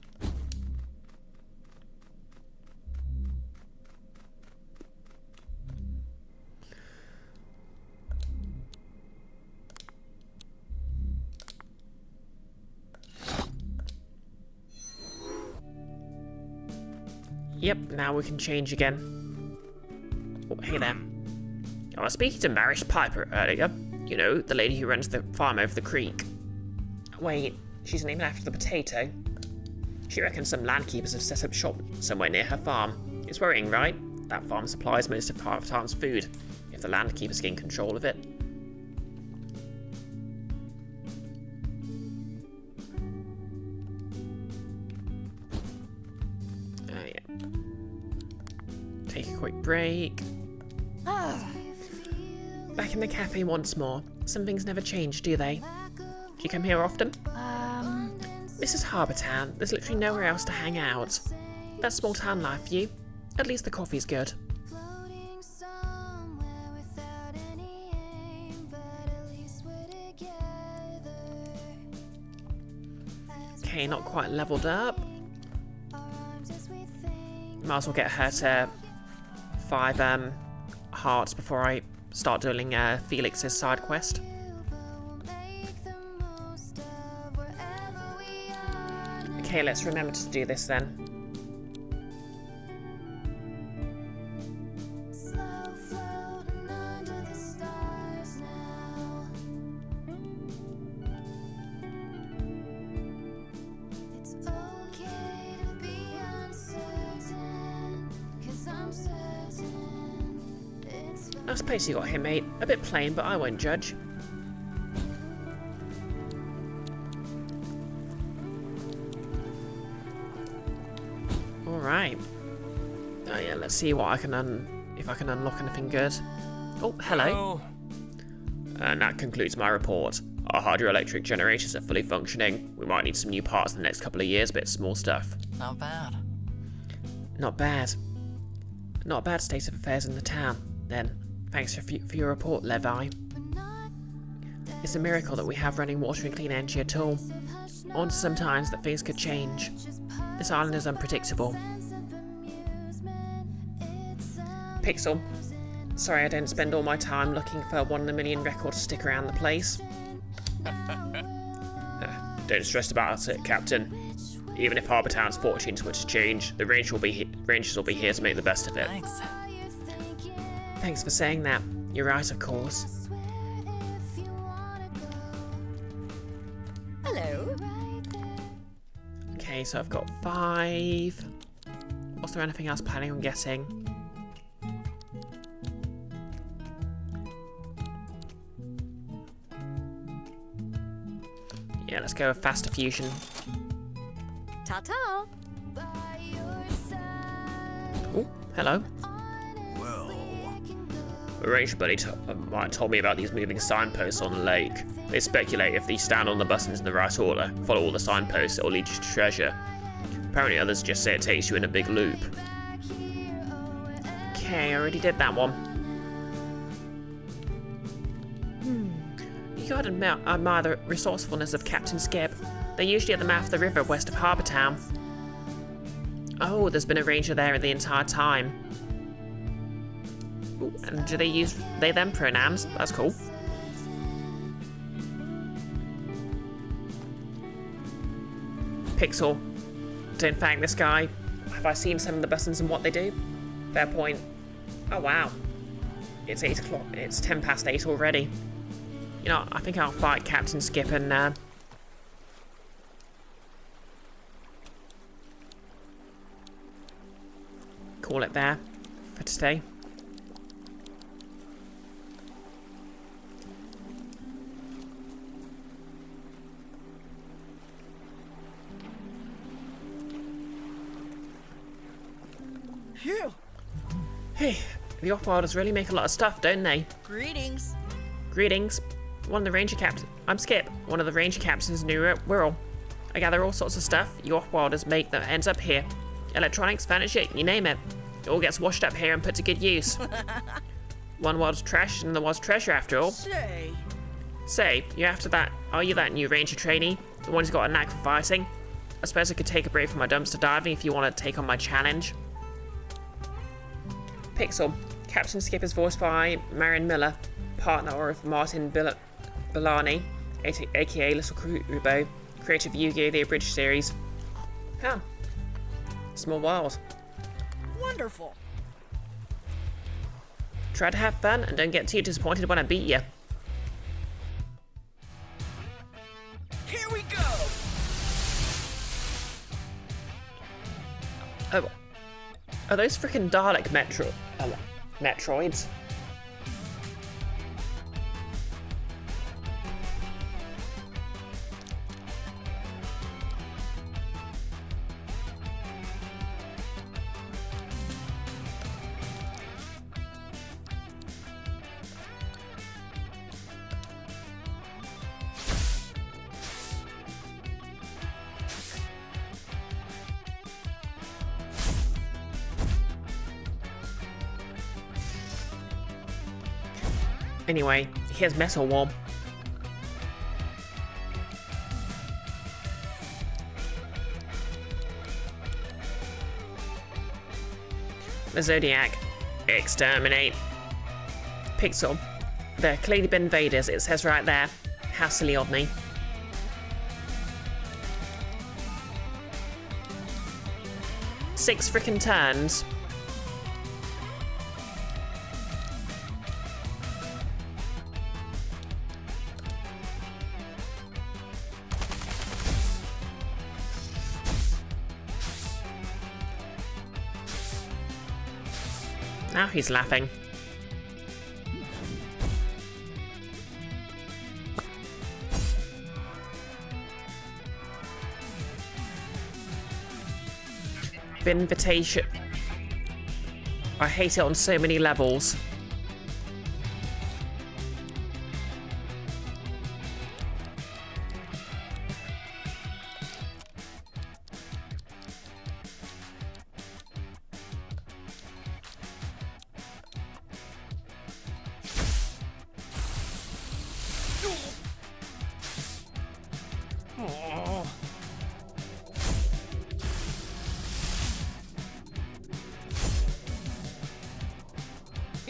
Yep, now we can change again. Oh, hey there. I was speaking to Marish Piper earlier. You know, the lady who runs the farm over the creek. Wait, she's named after the potato. She reckons some landkeepers have set up shop somewhere near her farm. It's worrying, right? That farm supplies most of Harvetown's food, if the landkeepers gain control of it. Take a quick break. Back in the cafe once more. Some things never change, do they? Do you come here often? This is Harbour Town. There's literally nowhere else to hang out. That's small town life for you. At least the coffee's good. Okay, not quite leveled up. Might as well get her to 5 hearts before I start doing Felix's side quest. Okay, let's remember to do this then. Nice place you got here, mate. A bit plain, but I won't judge. Alright. Oh yeah, let's see what I can if I can unlock anything good. Oh, hello. And that concludes my report. Our hydroelectric generators are fully functioning. We might need some new parts in the next couple of years, but it's small stuff. Not bad. Not bad. Not a bad state of affairs in the town, then. Thanks for your report, Levi. It's a miracle that we have running water and clean energy at all. On to some times that things could change. This island is unpredictable. Pixel. Sorry I didn't spend all my time looking for 1 in a million record to stick around the place. Don't stress about it, Captain. Even if Harbour Town's fortunes were to change, the Rangers will be here to make the best of it. Thanks. Thanks for saying that. You're right, of course. Hello. Okay, so I've got 5. Was there anything else planning on getting? Yeah, let's go with faster fusion. Ta-ta. Oh, hello. Well, The Ranger buddy might have told me about these moving signposts on the lake. They speculate if you stand on the buttons in the right order, follow all the signposts, it will lead you to treasure. Apparently others just say it takes you in a big loop. Okay, I already did that one. You gotta admire the resourcefulness of Captain Skip. They're usually at the mouth of the river west of Harbour Town. Oh, there's been a ranger there the entire time. Ooh, and do they use they/them pronouns? That's cool. Pixel. Don't thank this guy. Have I seen some of the buttons and what they do? Fair point. Oh wow. It's 8 o'clock. It's 10 past 8 already. You know, I think I'll fight Captain Skip and call it there for today. phew. Hey, the Offwilders really make a lot of stuff, don't they? Greetings. Greetings. One of the ranger captains. I'm Skip, one of the ranger captains in New Wirral. I gather all sorts of stuff you Offwilders make that ends up here. Electronics, furniture, you name it. It all gets washed up here and put to good use. One world's trash and the world's treasure, after all. Say, you after that? Are you that new ranger trainee? The one who's got a knack for fighting? I suppose I could take a break from my dumpster diving if you want to take on my challenge. Pixel. Captain Skip is voiced by Marion Miller, partner of Martin Bellani, aka Little Kubo, creator of Yu-Gi-Oh! The Abridged series. Huh. Small world. Wonderful. Try to have fun and don't get too disappointed when I beat you. Here we go. Oh, are those freaking Dalek Metroids? Anyway, here's Metal War. The Zodiac. Exterminate. Pixel. They're clearly been invaders, it says right there. How silly of me. Six frickin' turns. Now he's laughing. Invitation. I hate it on so many levels.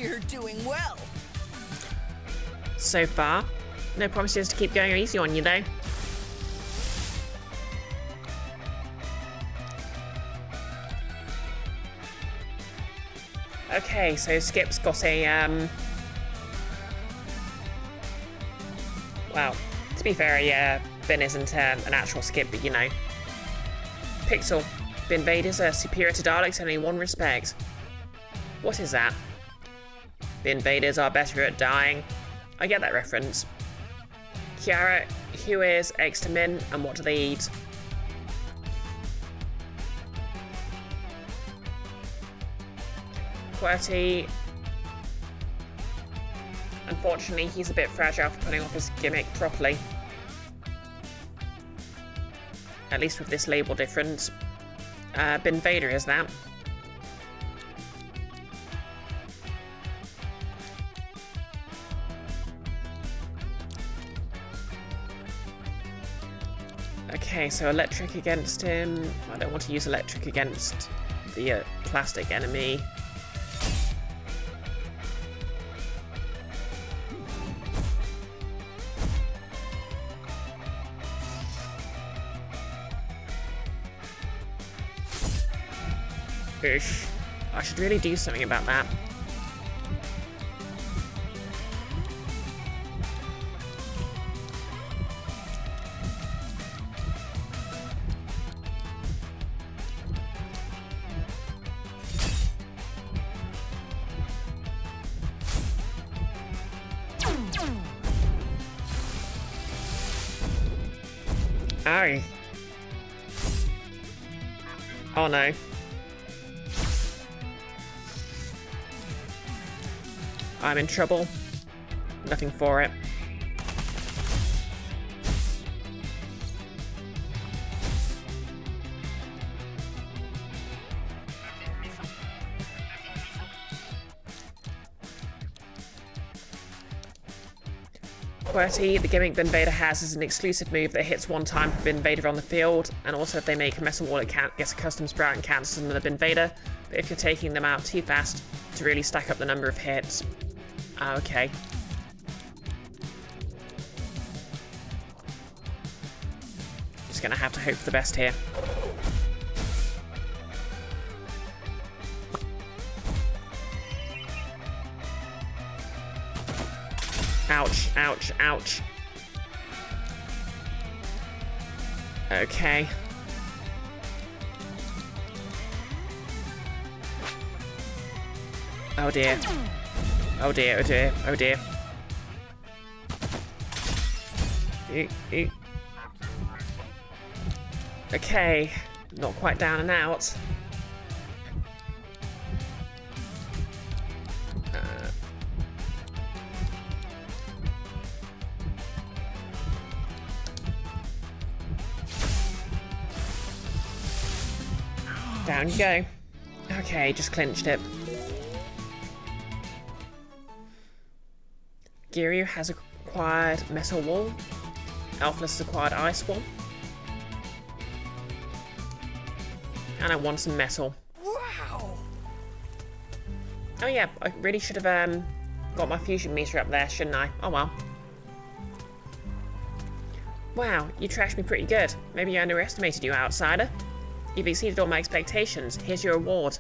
You're doing well. So far, no promises to keep going easy on you though. Okay, so Skip's got a well, to be fair, Ben isn't an actual Skip, but you know. Pixel, the invaders are superior to Daleks in only one respect. What is that? The invaders are better at dying. I get that reference. Kiara, who is extra min and what do they eat? QWERTY. Unfortunately, he's a bit fragile for putting off his gimmick properly. At least with this label difference. Ben Vader is that. Okay, so electric against him. I don't want to use electric against the plastic enemy. Oof. I should really do something about that. Oh. Oh no. I'm in trouble. Nothing for it. QWERTY, the gimmick Ben Vader has is an exclusive move that hits one time per Ben Vader on the field, and also if they make a metal wall, it gets a custom sprout and cancels another Ben Vader, but if you're taking them out too fast to really stack up the number of hits. Okay. Just gonna have to hope for the best here. Ouch, ouch, ouch. Okay. Oh dear. Oh dear, oh dear, oh dear. Okay, not quite down and out. Down you go. Okay, just clinched it. Giryu has acquired Metal Wall. Elfless has acquired Ice Wall. And I want some metal. Wow. Oh yeah, I really should have got my fusion meter up there, shouldn't I? Oh well. Wow, you trashed me pretty good. Maybe I underestimated you, outsider. You've exceeded all my expectations. Here's your reward.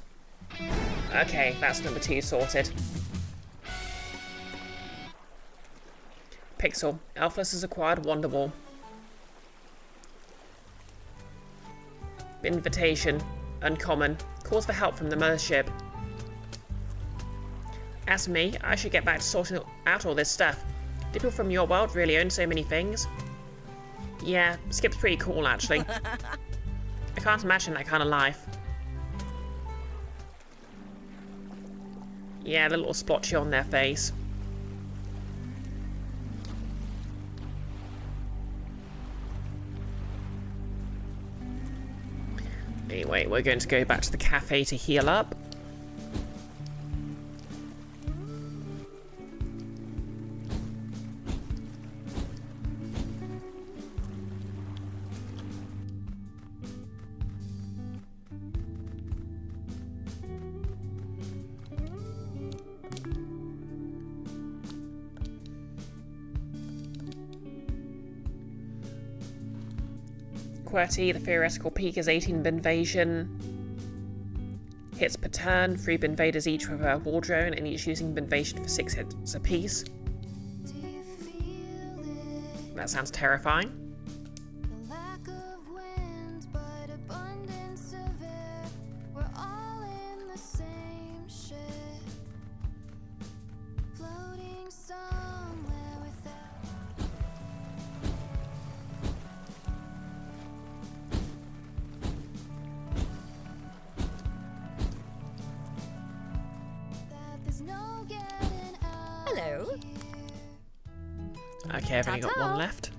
Okay, that's number 2 sorted. Pixel, Elfless has acquired Wonder Wall. Invitation, uncommon, calls for help from the mothership. As for me, I should get back to sorting out all this stuff. Do people from your world really own so many things? Yeah, Skip's pretty cool actually. I can't imagine that kind of life. Yeah, the little splotchy on their face. Anyway, we're going to go back to the cafe to heal up. QWERTY, the theoretical peak is 18 Binvasion. Hits per turn, 3 Binvaders each with a war drone, and each using Binvasion for 6 hits apiece. That sounds terrifying. Hello. Okay, I've only got Ta-ta. one left.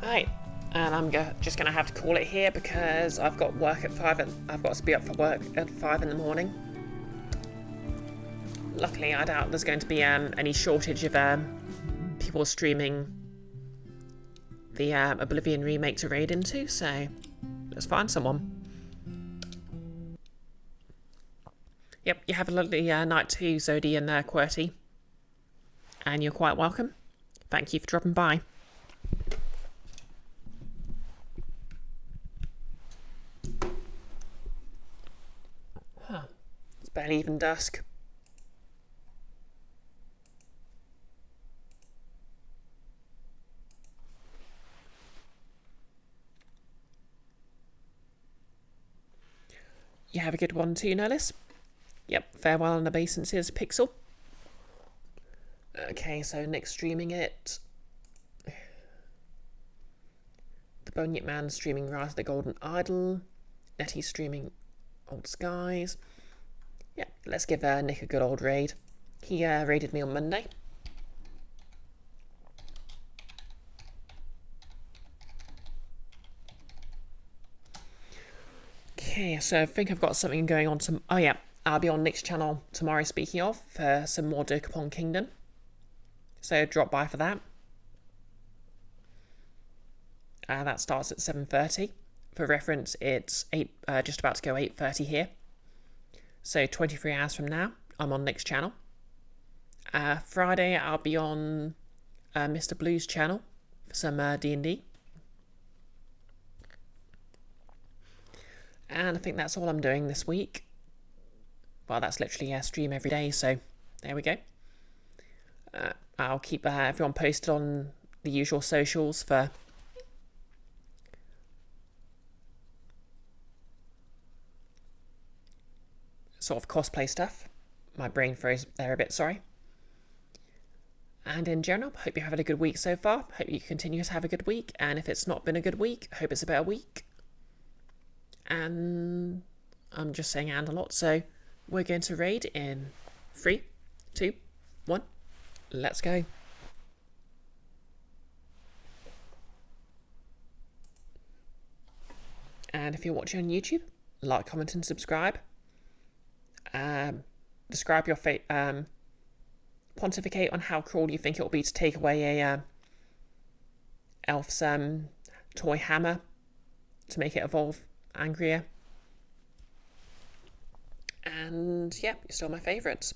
Right, and I'm just gonna have to call it here because I've got work at 5 and I've got to be up for work at 5 in the morning. Luckily, I doubt there's going to be any shortage of people streaming the Oblivion remake to raid into, so let's find someone. Yep, you have a lovely night too, Zodi and QWERTY. And you're quite welcome. Thank you for dropping by. Huh. It's barely even dusk. You have a good one too, Nellis. Yep, farewell on obeisances, Pixel. Okay, so Nick's streaming it. The Bunyip Man streaming Rise of the Golden Idol. Nettie's streaming Old Skies. Yeah, let's give Nick a good old raid. He raided me on Monday. Okay, so I think I've got something going on to... Oh yeah, I'll be on Nick's channel tomorrow, speaking of, for some more Dokapon Kingdom. So drop by for that. That starts at 7:30. For reference, it's just about to go 8:30 here. So 23 hours from now, I'm on Nick's channel. Friday, I'll be on Mr. Blue's channel for some D&D. And I think that's all I'm doing this week. Well, that's literally a stream every day, so there we go. I'll keep everyone posted on the usual socials for sort of cosplay stuff. My brain froze there a bit, sorry. And in general, hope you're having a good week so far. Hope you continue to have a good week. And if it's not been a good week, hope it's a better week. And I'm just saying and a lot, so we're going to raid in 3, 2, 1. Let's go. And if you're watching on YouTube, like, comment, and subscribe. Describe your pontificate on how cruel you think it will be to take away a elf's toy hammer to make it evolve angrier. And yeah, you're still my favourites.